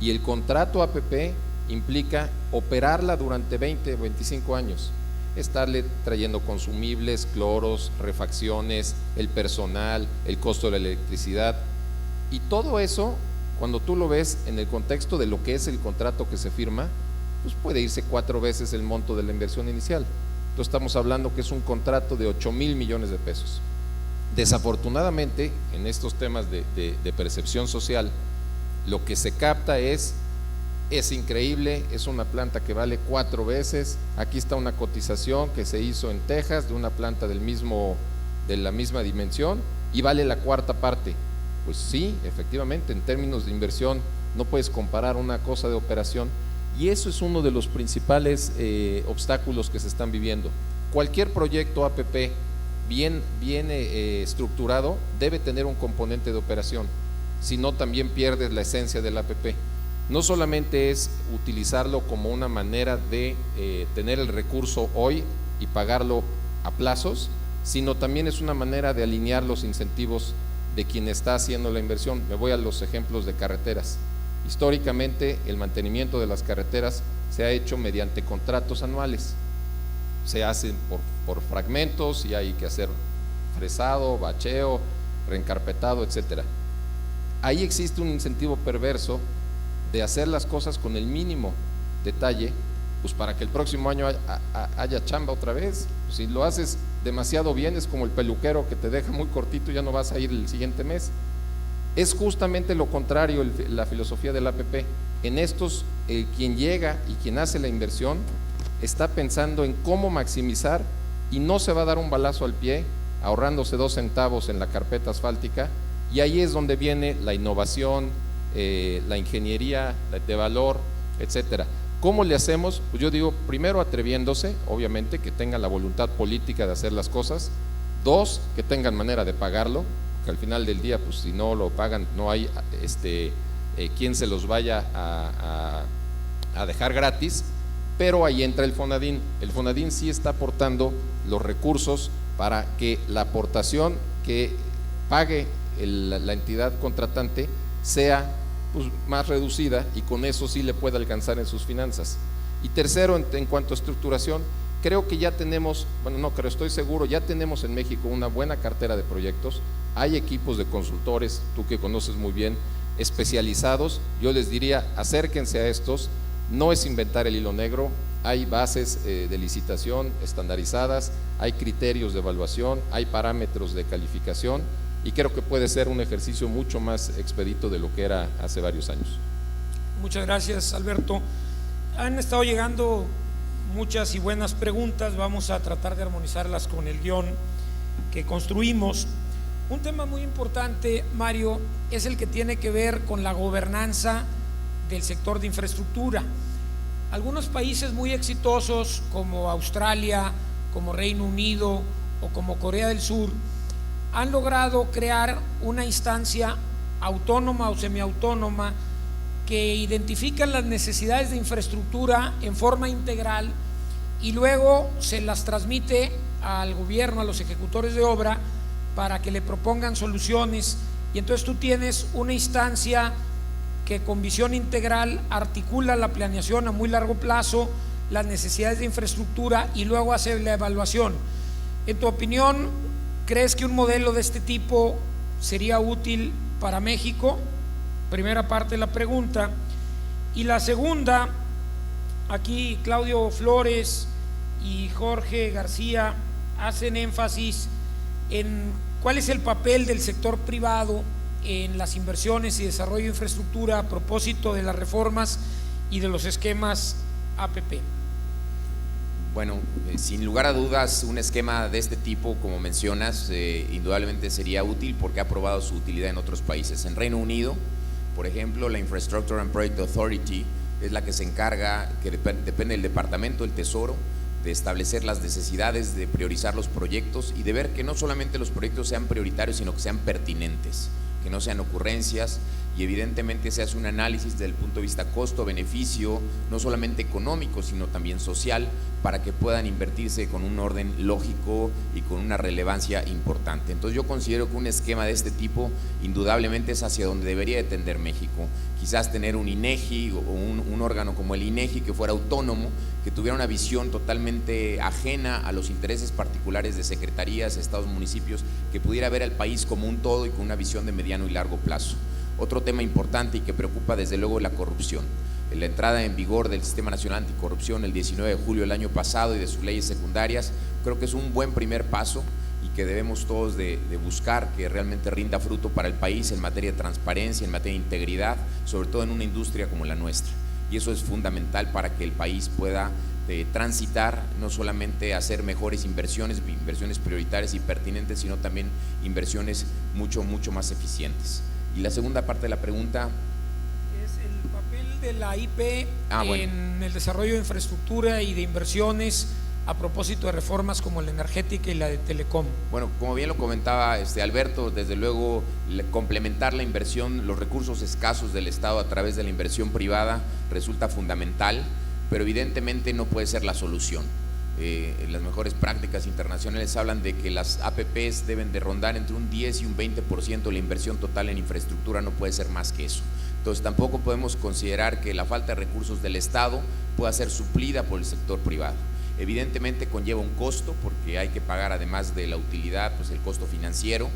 Y el contrato APP implica operarla durante 20 o 25 años. Estarle trayendo consumibles, cloros, refacciones, el personal, el costo de la electricidad. Y todo eso, cuando tú lo ves en el contexto de lo que es el contrato que se firma, pues puede irse 4 veces el monto de la inversión inicial. Entonces estamos hablando que es un contrato de 8,000 millones de pesos. Desafortunadamente, en estos temas de percepción social, lo que se capta es increíble, es una planta que vale 4 veces. Aquí está una cotización que se hizo en Texas de una planta de la misma dimensión y vale la 4ª parte. Pues sí, efectivamente, en términos de inversión no puedes comparar una cosa de operación, y eso es uno de los principales obstáculos que se están viviendo. Cualquier proyecto APP bien estructurado debe tener un componente de operación, si no también pierdes la esencia del APP. No solamente es utilizarlo como una manera de tener el recurso hoy y pagarlo a plazos, sino también es una manera de alinear los incentivos de quien está haciendo la inversión. Me voy a los ejemplos de carreteras. Históricamente el mantenimiento de las carreteras se ha hecho mediante contratos anuales, se hacen por fragmentos y hay que hacer fresado, bacheo, reencarpetado, etcétera. Ahí existe un incentivo perverso de hacer las cosas con el mínimo detalle, pues para que el próximo año haya chamba otra vez. Si lo haces demasiado bien, es como el peluquero que te deja muy cortito y ya no vas a ir el siguiente mes. Es justamente lo contrario la filosofía del APP. En estos, quien llega y quien hace la inversión está pensando en cómo maximizar, y no se va a dar un balazo al pie ahorrándose 2 centavos en la carpeta asfáltica. Y ahí es donde viene la innovación, la ingeniería de valor, etcétera. ¿Cómo le hacemos? Pues yo digo, primero atreviéndose, obviamente, que tengan la voluntad política de hacer las cosas. 2, que tengan manera de pagarlo, que al final del día, pues si no lo pagan, no hay quien se los vaya a dejar gratis. Pero ahí entra el Fonadín. El Fonadín sí está aportando los recursos para que la aportación que pague la entidad contratante sea pues más reducida, y con eso sí le puede alcanzar en sus finanzas. Y tercero, en cuanto a estructuración, creo que ya tenemos, estoy seguro, ya tenemos en México una buena cartera de proyectos. Hay equipos de consultores, tú que conoces muy bien, especializados. Yo les diría, acérquense a estos. No es inventar el hilo negro, hay bases de licitación estandarizadas, hay criterios de evaluación, hay parámetros de calificación, y creo que puede ser un ejercicio mucho más expedito de lo que era hace varios años. Muchas gracias, Alberto. Han estado llegando muchas y buenas preguntas, vamos a tratar de armonizarlas con el guión que construimos. Un tema muy importante, Mario, es el que tiene que ver con la gobernanza del sector de infraestructura. Algunos países muy exitosos como Australia, como Reino Unido o como Corea del Sur han logrado crear una instancia autónoma o semiautónoma que identifica las necesidades de infraestructura en forma integral y luego se las transmite al gobierno, a los ejecutores de obra, para que le propongan soluciones. Y entonces tú tienes una instancia que con visión integral articula la planeación a muy largo plazo, las necesidades de infraestructura, y luego hace la evaluación. En tu opinión, ¿crees que un modelo de este tipo sería útil para México? Primera parte de la pregunta. Y la segunda, aquí Claudio Flores y Jorge García hacen énfasis en cuál es el papel del sector privado en las inversiones y desarrollo de infraestructura a propósito de las reformas y de los esquemas APP. Bueno, sin lugar a dudas, un esquema de este tipo, como mencionas, indudablemente sería útil porque ha probado su utilidad en otros países. En Reino Unido, por ejemplo, la Infrastructure and Project Authority es la que se encarga, que depende del Departamento del Tesoro, de establecer las necesidades, de priorizar los proyectos y de ver que no solamente los proyectos sean prioritarios, sino que sean pertinentes, que no sean ocurrencias, y evidentemente se hace un análisis desde el punto de vista costo-beneficio, no solamente económico, sino también social, para que puedan invertirse con un orden lógico y con una relevancia importante. Entonces yo considero que un esquema de este tipo indudablemente es hacia donde debería de tender México. Quizás tener un INEGI o un órgano como el INEGI que fuera autónomo, que tuviera una visión totalmente ajena a los intereses particulares de secretarías, estados, municipios, que pudiera ver al país como un todo y con una visión de mediano y largo plazo. Otro tema importante y que preocupa desde luego es la corrupción. La entrada en vigor del Sistema Nacional Anticorrupción el 19 de julio del año pasado y de sus leyes secundarias, creo que es un buen primer paso y que debemos todos de buscar que realmente rinda fruto para el país en materia de transparencia, en materia de integridad, sobre todo en una industria como la nuestra. Y eso es fundamental para que el país pueda transitar, no solamente hacer mejores inversiones prioritarias y pertinentes, sino también inversiones mucho más eficientes. Y la segunda parte de la pregunta es el papel de la IP en el desarrollo de infraestructura y de inversiones a propósito de reformas como la energética y la de telecom. Bueno, como bien lo comentaba Alberto, desde luego complementar la inversión, los recursos escasos del Estado a través de la inversión privada resulta fundamental, pero evidentemente no puede ser la solución. Las mejores prácticas internacionales hablan de que las APPs deben de rondar entre un 10 y un 20% de la inversión total en infraestructura, no puede ser más que eso. Entonces tampoco podemos considerar que la falta de recursos del Estado pueda ser suplida por el sector privado. Evidentemente conlleva un costo porque hay que pagar, además de la utilidad, pues el costo financiero,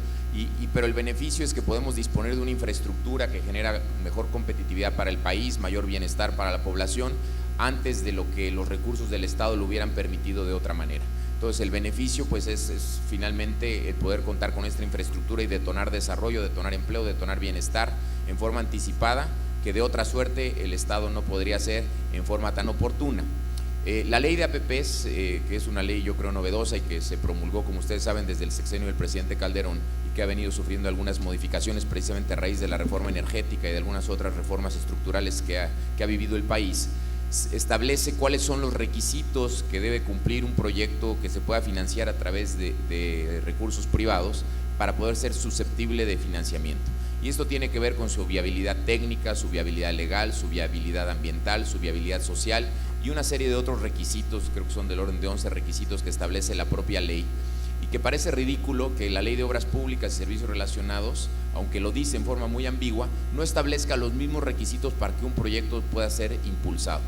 pero el beneficio es que podemos disponer de una infraestructura que genera mejor competitividad para el país, mayor bienestar para la población, antes de lo que los recursos del Estado lo hubieran permitido de otra manera. Entonces el beneficio pues es finalmente el poder contar con esta infraestructura y detonar desarrollo, detonar empleo, detonar bienestar en forma anticipada, que de otra suerte el Estado no podría hacer en forma tan oportuna. La ley de APPs, que es una ley yo creo novedosa y que se promulgó, como ustedes saben, desde el sexenio del presidente Calderón y que ha venido sufriendo algunas modificaciones precisamente a raíz de la reforma energética y de algunas otras reformas estructurales que ha vivido el país, establece cuáles son los requisitos que debe cumplir un proyecto que se pueda financiar a través de recursos privados para poder ser susceptible de financiamiento. Y esto tiene que ver con su viabilidad técnica, su viabilidad legal, su viabilidad ambiental, su viabilidad social y una serie de otros requisitos, creo que son del orden de 11 requisitos que establece la propia ley, y que parece ridículo que la Ley de Obras Públicas y Servicios Relacionados, aunque lo dice en forma muy ambigua, no establezca los mismos requisitos para que un proyecto pueda ser impulsado.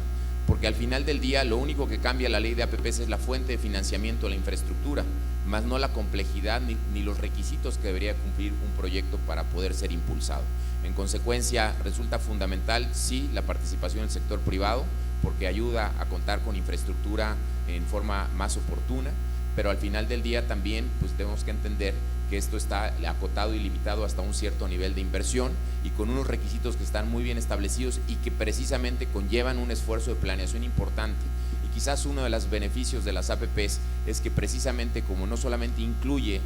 Porque al final del día lo único que cambia la ley de APPs es la fuente de financiamiento de la infraestructura, más no la complejidad ni los requisitos que debería cumplir un proyecto para poder ser impulsado. En consecuencia, resulta fundamental, sí, la participación del sector privado, porque ayuda a contar con infraestructura en forma más oportuna, pero al final del día también pues tenemos que entender que esto está acotado y limitado hasta un cierto nivel de inversión y con unos requisitos que están muy bien establecidos y que precisamente conllevan un esfuerzo de planeación importante. Y quizás uno de los beneficios de las APPs es que precisamente como no solamente incluye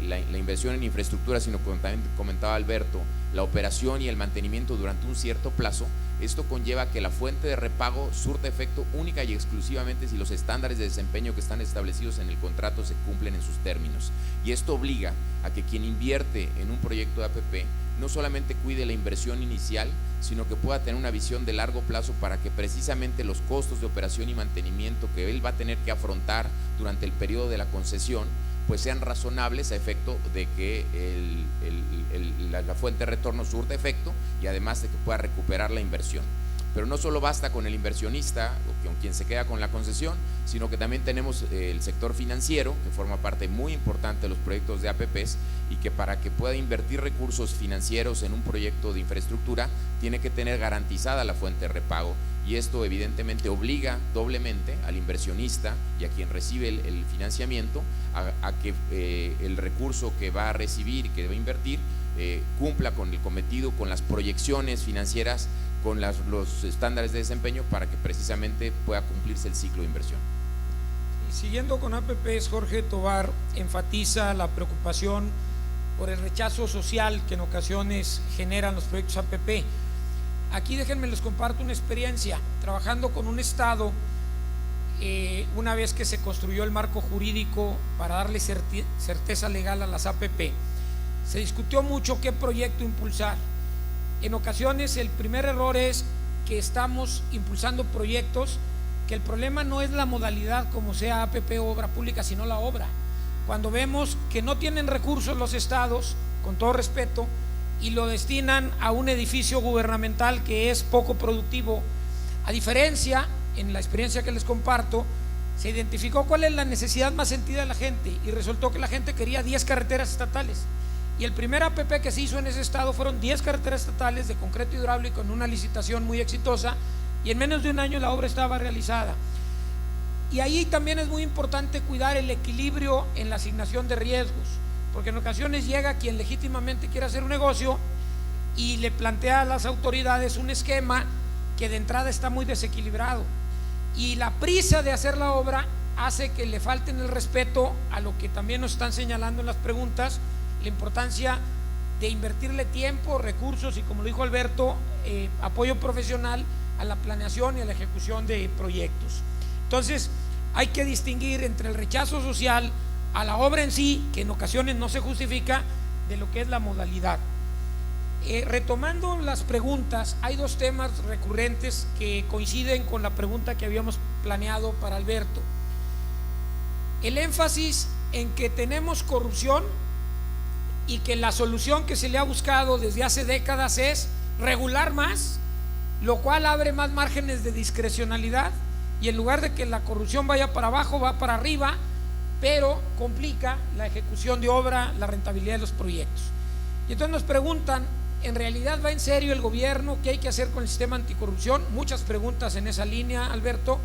la inversión en infraestructura, sino como también comentaba Alberto, la operación y el mantenimiento durante un cierto plazo, esto conlleva que la fuente de repago surta efecto única y exclusivamente si los estándares de desempeño que están establecidos en el contrato se cumplen en sus términos. Y esto obliga a que quien invierte en un proyecto de APP no solamente cuide la inversión inicial, sino que pueda tener una visión de largo plazo para que precisamente los costos de operación y mantenimiento que él va a tener que afrontar durante el periodo de la concesión pues sean razonables a efecto de que la fuente de retorno surta efecto y además de que pueda recuperar la inversión. Pero no solo basta con el inversionista o con quien se queda con la concesión, sino que también tenemos el sector financiero, que forma parte muy importante de los proyectos de APPs, y que para que pueda invertir recursos financieros en un proyecto de infraestructura tiene que tener garantizada la fuente de repago, y esto evidentemente obliga doblemente al inversionista y a quien recibe el financiamiento a que el recurso que va a recibir y que debe invertir cumpla con el cometido, con las proyecciones financieras, con los estándares de desempeño, para que precisamente pueda cumplirse el ciclo de inversión. Y siguiendo con APPs, Jorge Tovar enfatiza la preocupación por el rechazo social que en ocasiones generan los proyectos APP. Aquí déjenme les comparto una experiencia trabajando con un estado. Una vez que se construyó el marco jurídico para darle certeza legal a las APP, se discutió mucho qué proyecto impulsar. En ocasiones el primer error es que estamos impulsando proyectos que el problema no es la modalidad como sea APP o obra pública, sino la obra. Cuando vemos que no tienen recursos los estados, con todo respeto, y lo destinan a un edificio gubernamental que es poco productivo, a diferencia, en la experiencia que les comparto, se identificó cuál es la necesidad más sentida de la gente, y resultó que la gente quería 10 carreteras estatales. Y el primer APP que se hizo en ese estado fueron 10 carreteras estatales de concreto hidráulico en una licitación muy exitosa, y en menos de un año la obra estaba realizada. Y ahí también es muy importante cuidar el equilibrio en la asignación de riesgos, porque en ocasiones llega quien legítimamente quiere hacer un negocio y le plantea a las autoridades un esquema que de entrada está muy desequilibrado, y la prisa de hacer la obra hace que le falten el respeto a lo que también nos están señalando en las preguntas, la importancia de invertirle tiempo, recursos y, como lo dijo Alberto, apoyo profesional a la planeación y a la ejecución de proyectos. Entonces hay que distinguir entre el rechazo social a la obra en sí, que en ocasiones no se justifica, de lo que es la modalidad. Retomando las preguntas, hay dos temas recurrentes que coinciden con la pregunta que habíamos planeado para Alberto. El énfasis en que tenemos corrupción y que la solución que se le ha buscado desde hace décadas es regular más, lo cual abre más márgenes de discrecionalidad, y en lugar de que la corrupción vaya para abajo, va para arriba, pero complica la ejecución de obra, la rentabilidad de los proyectos. Y entonces nos preguntan, ¿en realidad va en serio el gobierno? ¿Qué hay que hacer con el sistema anticorrupción? Muchas preguntas en esa línea, Alberto.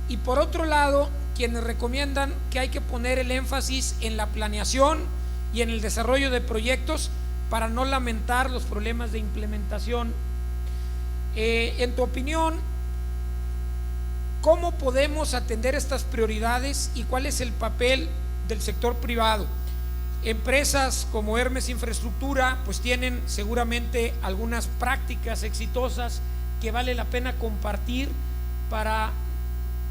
Y por otro lado, quienes recomiendan que hay que poner el énfasis en la planeación y en el desarrollo de proyectos para no lamentar los problemas de implementación. En tu opinión, ¿cómo podemos atender estas prioridades y cuál es el papel del sector privado? Empresas como Hermes Infraestructura pues tienen seguramente algunas prácticas exitosas que vale la pena compartir para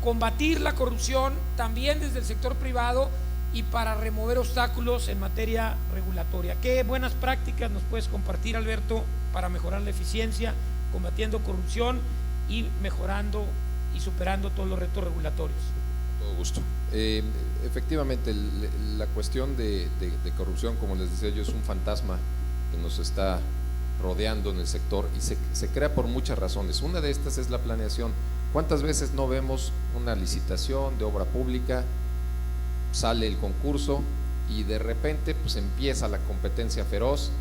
combatir la corrupción también desde el sector privado y para remover obstáculos en materia regulatoria. ¿Qué buenas prácticas nos puedes compartir, Alberto, para mejorar la eficiencia, combatiendo corrupción y mejorando y superando todos los retos regulatorios? Todo gusto. Efectivamente, la cuestión de corrupción, como les decía yo, es un fantasma que nos está rodeando en el sector y se crea por muchas razones. Una de estas es la planeación. ¿Cuántas veces no vemos una licitación de obra pública, sale el concurso y de repente pues empieza la competencia feroz?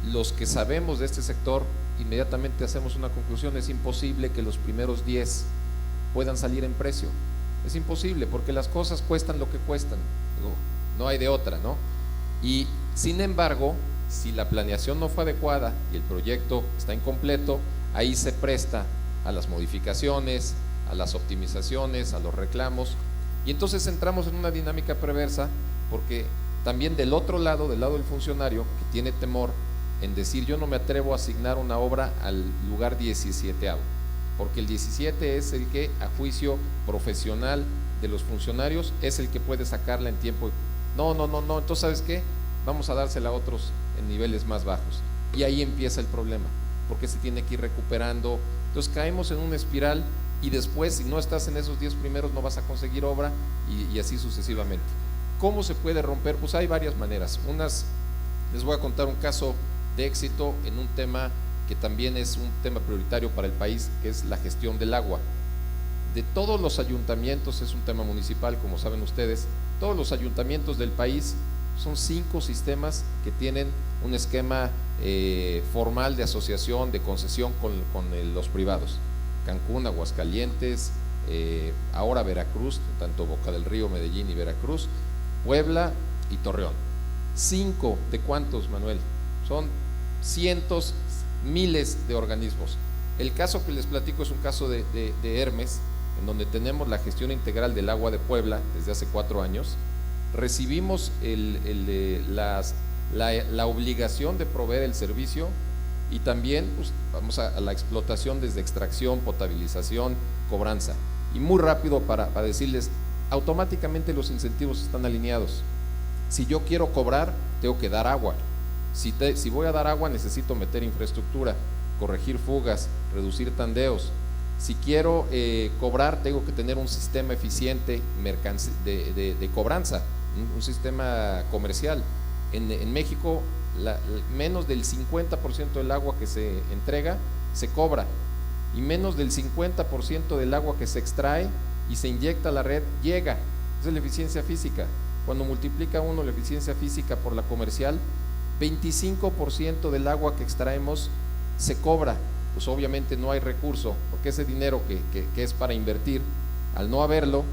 Los que sabemos de este sector inmediatamente hacemos una conclusión: es imposible que los primeros 10 puedan salir en precio. Es imposible, porque las cosas cuestan lo que cuestan, no hay de otra, ¿no? Y sin embargo, si la planeación no fue adecuada y el proyecto está incompleto, ahí se presta a las modificaciones, a las optimizaciones, a los reclamos, y entonces entramos en una dinámica perversa, porque también del otro lado, del lado del funcionario, que tiene temor en decir: yo no me atrevo a asignar una obra al lugar 17avo, porque el 17 es el que, a juicio profesional de los funcionarios, es el que puede sacarla en tiempo. No, entonces ¿sabes qué? Vamos a dársela a otros en niveles más bajos, y ahí empieza el problema, porque se tiene que ir recuperando. Entonces caemos en una espiral, y después, si no estás en esos 10 primeros, no vas a conseguir obra, y así sucesivamente. ¿Cómo se puede romper? Pues hay varias maneras. Les voy a contar un caso de éxito en un tema que también es un tema prioritario para el país, que es la gestión del agua. De todos los ayuntamientos, es un tema municipal, como saben ustedes, todos los ayuntamientos del país son 5 sistemas que tienen un esquema formal de asociación, de concesión con los privados. Cancún, Aguascalientes, ahora Veracruz, tanto Boca del Río, Medellín y Veracruz, Puebla y Torreón. 5 de cuántos, Manuel, son cientos, miles de organismos. El caso que les platico es un caso de Hermes, en donde tenemos la gestión integral del agua de Puebla desde hace 4 años. Recibimos la obligación de proveer el servicio y también pues, vamos a la explotación desde extracción, potabilización, cobranza. Y muy rápido para decirles, automáticamente los incentivos están alineados. Si yo quiero cobrar, tengo que dar agua. Si voy a dar agua, necesito meter infraestructura, corregir fugas, reducir tandeos. Si quiero cobrar, tengo que tener un sistema eficiente de cobranza, un sistema comercial. En México, menos del 50% del agua que se entrega se cobra, y menos del 50% del agua que se extrae y se inyecta a la red llega. Esa es la eficiencia física. Cuando multiplica uno la eficiencia física por la comercial, 25% del agua que extraemos se cobra. Pues obviamente no hay recurso, porque ese dinero que es para invertir, al no haberlo,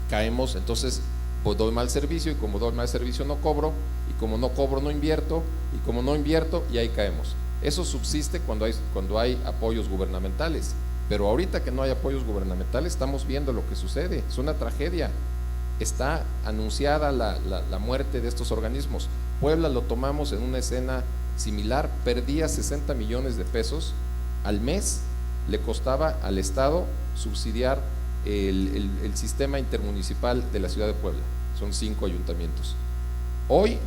caemos. Entonces pues doy mal servicio, y como doy mal servicio no cobro, y como no cobro no invierto, y como no invierto, y ahí caemos. Eso subsiste cuando hay apoyos gubernamentales, pero ahorita que no hay apoyos gubernamentales estamos viendo lo que sucede. Es una tragedia. Está anunciada la muerte de estos organismos. Puebla lo tomamos en una escena similar, perdía 60 millones de pesos al mes, le costaba al Estado subsidiar el sistema intermunicipal de la ciudad de Puebla. Son 5 ayuntamientos. Hoy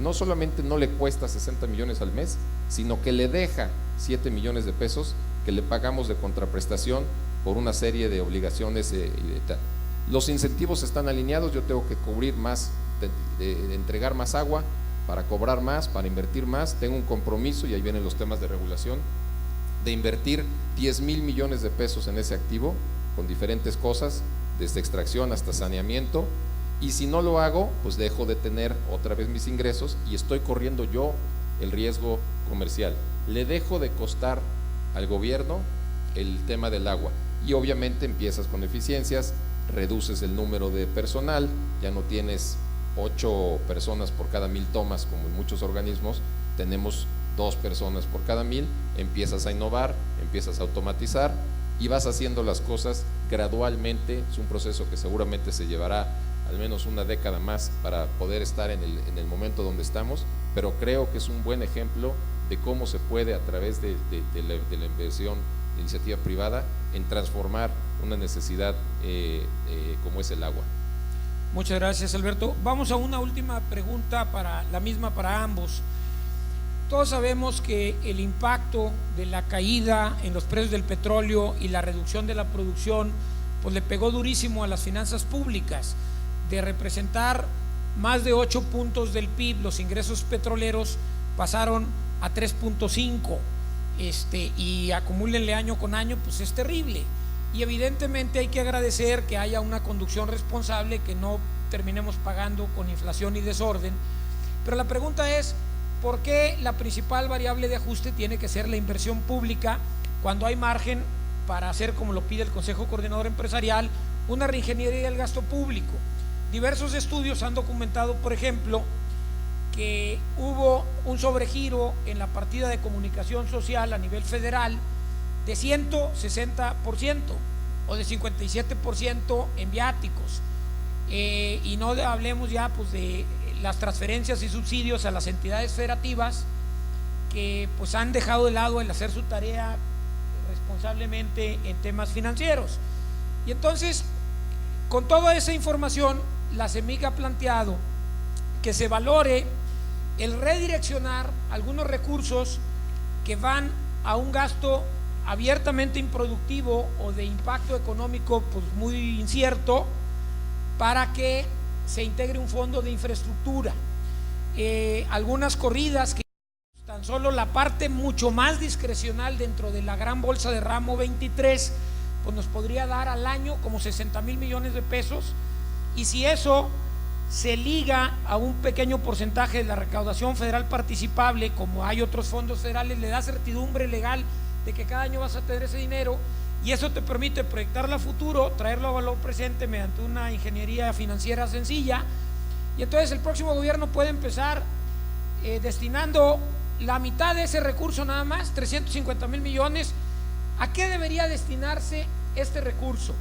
no solamente no le cuesta 60 millones al mes, sino que le deja 7 millones de pesos que le pagamos de contraprestación por una serie de obligaciones y de tal. Los incentivos están alineados. Yo tengo que cubrir más, de entregar más agua para cobrar más, para invertir más. Tengo un compromiso, y ahí vienen los temas de regulación, de invertir 10,000 millones de pesos en ese activo, con diferentes cosas, desde extracción hasta saneamiento. Y si no lo hago, pues dejo de tener otra vez mis ingresos y estoy corriendo yo el riesgo comercial. Le dejo de costar al gobierno el tema del agua, y obviamente empiezas con eficiencias, reduces el número de personal, ya no tienes 8 personas por cada 1000 tomas como en muchos organismos, tenemos 2 personas por cada 1000, empiezas a innovar, empiezas a automatizar y vas haciendo las cosas gradualmente. Es un proceso que seguramente se llevará al menos una década más para poder estar en el momento donde estamos, pero creo que es un buen ejemplo de cómo se puede, a través de la inversión de iniciativa privada, en transformar una necesidad como es el agua. Muchas gracias, Alberto. Vamos a una última pregunta, para ambos. Todos sabemos que el impacto de la caída en los precios del petróleo y la reducción de la producción pues le pegó durísimo a las finanzas públicas. De representar más de 8 puntos del PIB, los ingresos petroleros pasaron a 3.5, y acumúlenle año con año, pues es terrible. Y evidentemente hay que agradecer que haya una conducción responsable, que no terminemos pagando con inflación y desorden. Pero la pregunta es, ¿por qué la principal variable de ajuste tiene que ser la inversión pública cuando hay margen para hacer, como lo pide el Consejo Coordinador Empresarial, una reingeniería del gasto público? Diversos estudios han documentado, por ejemplo, que hubo un sobregiro en la partida de comunicación social a nivel federal de 160% o de 57% en viáticos, y no hablemos ya pues de las transferencias y subsidios a las entidades federativas, que pues han dejado de lado el hacer su tarea responsablemente en temas financieros. Y entonces, con toda esa información, la CEMIC ha planteado que se valore el redireccionar algunos recursos que van a un gasto abiertamente improductivo o de impacto económico pues muy incierto, para que se integre un fondo de infraestructura. Algunas corridas que tan solo la parte mucho más discrecional dentro de la gran bolsa de ramo 23, pues nos podría dar al año como 60,000 millones de pesos, y si eso se liga a un pequeño porcentaje de la recaudación federal participable, como hay otros fondos federales, le da certidumbre legal de que cada año vas a tener ese dinero, y eso te permite proyectarlo a futuro, traerlo a valor presente mediante una ingeniería financiera sencilla, y entonces el próximo gobierno puede empezar destinando la mitad de ese recurso nada más, 350,000 millones. ¿A qué debería destinarse este recurso?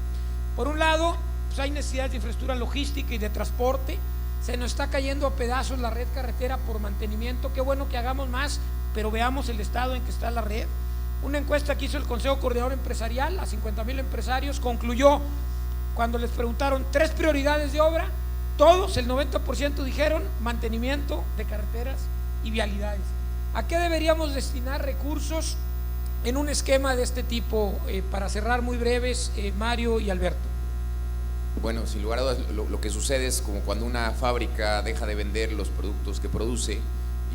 Por un lado, pues hay necesidades de infraestructura logística y de transporte. Se nos está cayendo a pedazos la red carretera por mantenimiento. Qué bueno que hagamos más, pero veamos el estado en que está la red. Una encuesta que hizo el Consejo Coordinador Empresarial a 50,000 empresarios concluyó, cuando les preguntaron 3 prioridades de obra, todos, el 90% dijeron mantenimiento de carreteras y vialidades. ¿A qué deberíamos destinar recursos en un esquema de este tipo? Para cerrar muy breves, Mario y Alberto. Bueno, sin lugar a dudas, lo que sucede es como cuando una fábrica deja de vender los productos que produce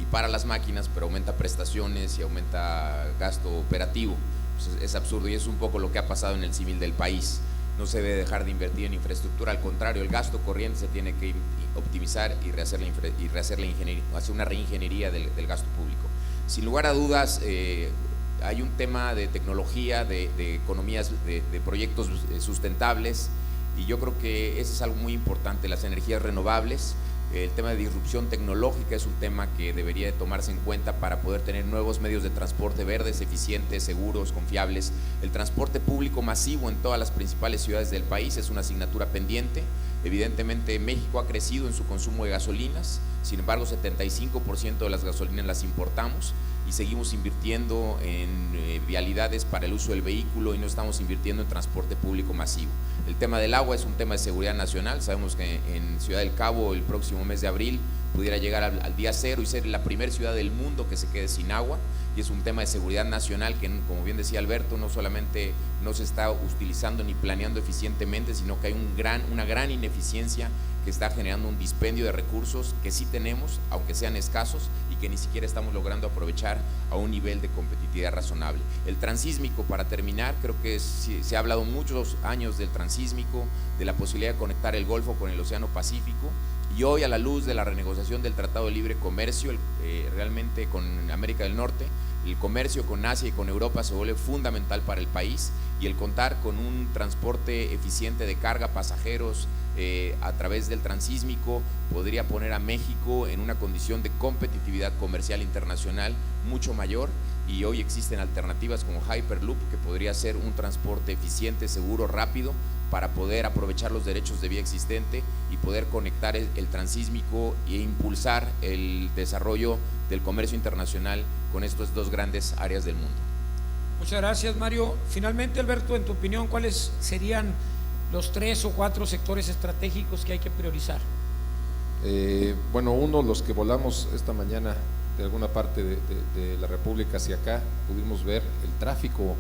y para las máquinas, pero aumenta prestaciones y aumenta gasto operativo. Pues es absurdo, y es un poco lo que ha pasado en el símil del país. No se debe dejar de invertir en infraestructura, al contrario, el gasto corriente se tiene que optimizar y rehacer la ingeniería, hacer una reingeniería del gasto público. Sin lugar a dudas, hay un tema de tecnología, de economías, de proyectos sustentables, y yo creo que ese es algo muy importante, las energías renovables. El tema de disrupción tecnológica es un tema que debería de tomarse en cuenta para poder tener nuevos medios de transporte verdes, eficientes, seguros, confiables. El transporte público masivo en todas las principales ciudades del país es una asignatura pendiente. Evidentemente México ha crecido en su consumo de gasolinas, sin embargo 75% de las gasolinas las importamos y seguimos invirtiendo en vialidades para el uso del vehículo y no estamos invirtiendo en transporte público masivo. El tema del agua es un tema de seguridad nacional. Sabemos que en Ciudad del Cabo el próximo mes de abril pudiera llegar al día cero y ser la primera ciudad del mundo que se quede sin agua, y es un tema de seguridad nacional que, como bien decía Alberto, no solamente no se está utilizando ni planeando eficientemente, sino que hay una gran ineficiencia que está generando un dispendio de recursos que sí tenemos, aunque sean escasos, y que ni siquiera estamos logrando aprovechar a un nivel de competitividad razonable. El transísmico, para terminar, creo que se ha hablado muchos años del transísmico, de la posibilidad de conectar el Golfo con el Océano Pacífico, y hoy, a la luz de la renegociación del Tratado de Libre Comercio, realmente con América del Norte, el comercio con Asia y con Europa se vuelve fundamental para el país, y el contar con un transporte eficiente de carga, pasajeros, a través del transísmico podría poner a México en una condición de competitividad comercial internacional mucho mayor, y hoy existen alternativas como Hyperloop, que podría ser un transporte eficiente, seguro, rápido, para poder aprovechar los derechos de vía existente y poder conectar el transísmico e impulsar el desarrollo del comercio internacional con estas dos grandes áreas del mundo. Muchas gracias, Mario. Finalmente, Alberto, en tu opinión, ¿cuáles serían los 3 o 4 sectores estratégicos que hay que priorizar? Bueno, uno, los que volamos esta mañana de alguna parte de la República hacia acá, pudimos ver el tráfico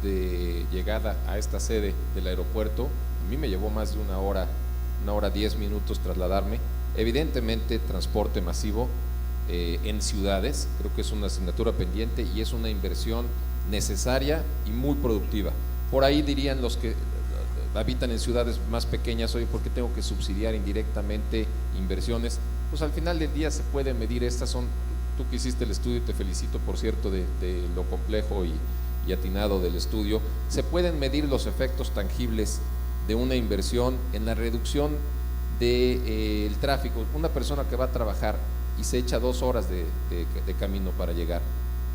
de llegada a esta sede del aeropuerto. A mí me llevó más de una hora 10 minutos trasladarme. Evidentemente transporte masivo en ciudades, creo que es una asignatura pendiente y es una inversión necesaria y muy productiva. Por ahí dirían los que habitan en ciudades más pequeñas: oye, ¿por qué tengo que subsidiar indirectamente inversiones? Pues al final del día se puede medir. Estas son, tú que hiciste el estudio, y te felicito por cierto de lo complejo y atinado del estudio, se pueden medir los efectos tangibles de una inversión en la reducción del tráfico. Una persona que va a trabajar y se echa 2 horas de camino para llegar,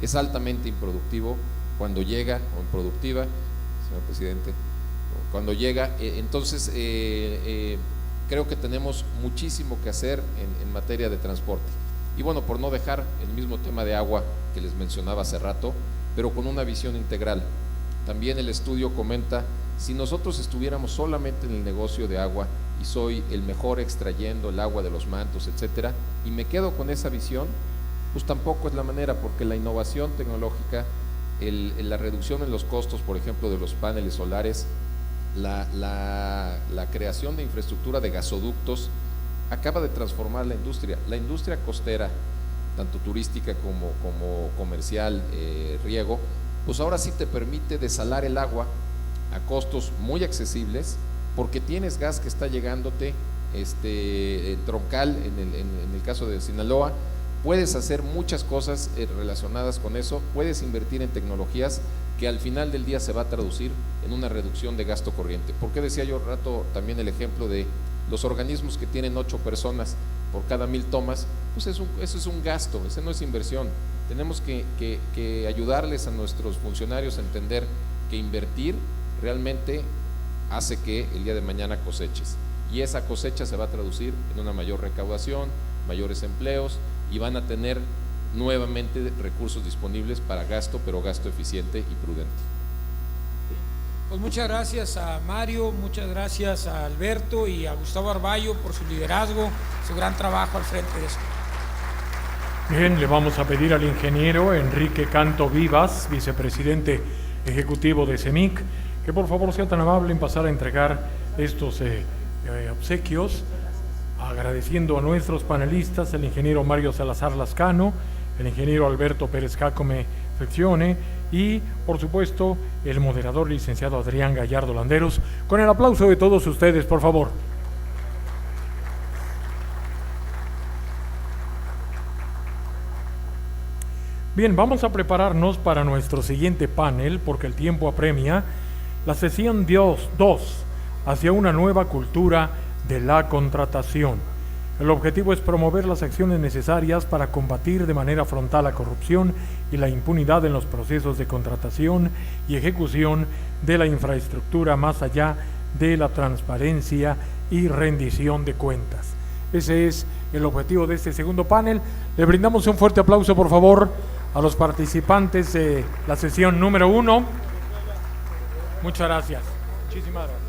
es altamente improductivo cuando llega, o improductiva, señor presidente, cuando llega. Entonces creo que tenemos muchísimo que hacer en materia de transporte. Y bueno, por no dejar el mismo tema de agua que les mencionaba hace rato, pero con una visión integral. También el estudio comenta, si nosotros estuviéramos solamente en el negocio de agua y soy el mejor extrayendo el agua de los mantos, etcétera, y me quedo con esa visión, pues tampoco es la manera, porque la innovación tecnológica, la reducción en los costos, por ejemplo, de los paneles solares, la creación de infraestructura de gasoductos, acaba de transformar la industria. La industria costera tanto turística como comercial, riego, pues ahora sí te permite desalar el agua a costos muy accesibles, porque tienes gas que está llegándote troncal en el caso de Sinaloa. Puedes hacer muchas cosas relacionadas con eso, puedes invertir en tecnologías que al final del día se va a traducir en una reducción de gasto corriente. ¿Por qué decía yo rato también el ejemplo de los organismos que tienen 8 personas por cada 1000 tomas? Pues eso es un gasto, ese no es inversión. Tenemos que ayudarles a nuestros funcionarios a entender que invertir realmente hace que el día de mañana coseches, y esa cosecha se va a traducir en una mayor recaudación, mayores empleos, y van a tener nuevamente recursos disponibles para gasto, pero gasto eficiente y prudente. Pues muchas gracias a Mario, muchas gracias a Alberto y a Gustavo Arballo por su liderazgo, su gran trabajo al frente de esto. Bien, le vamos a pedir al ingeniero Enrique Canto Vivas, vicepresidente ejecutivo de CEMIC, que por favor sea tan amable en pasar a entregar estos obsequios, agradeciendo a nuestros panelistas, el ingeniero Mario Salazar Lascano, el ingeniero Alberto Pérez Jácome Feccione y por supuesto el moderador licenciado Adrián Gallardo Landeros, con el aplauso de todos ustedes, por favor. Bien, vamos a prepararnos para nuestro siguiente panel, porque el tiempo apremia. La sesión 2, hacia una nueva cultura de la contratación. El objetivo es promover las acciones necesarias para combatir de manera frontal la corrupción y la impunidad en los procesos de contratación y ejecución de la infraestructura, más allá de la transparencia y rendición de cuentas. Ese es el objetivo de este segundo panel. Le brindamos un fuerte aplauso, por favor, a los participantes de la sesión número 1. Muchas gracias. Muchísimas gracias.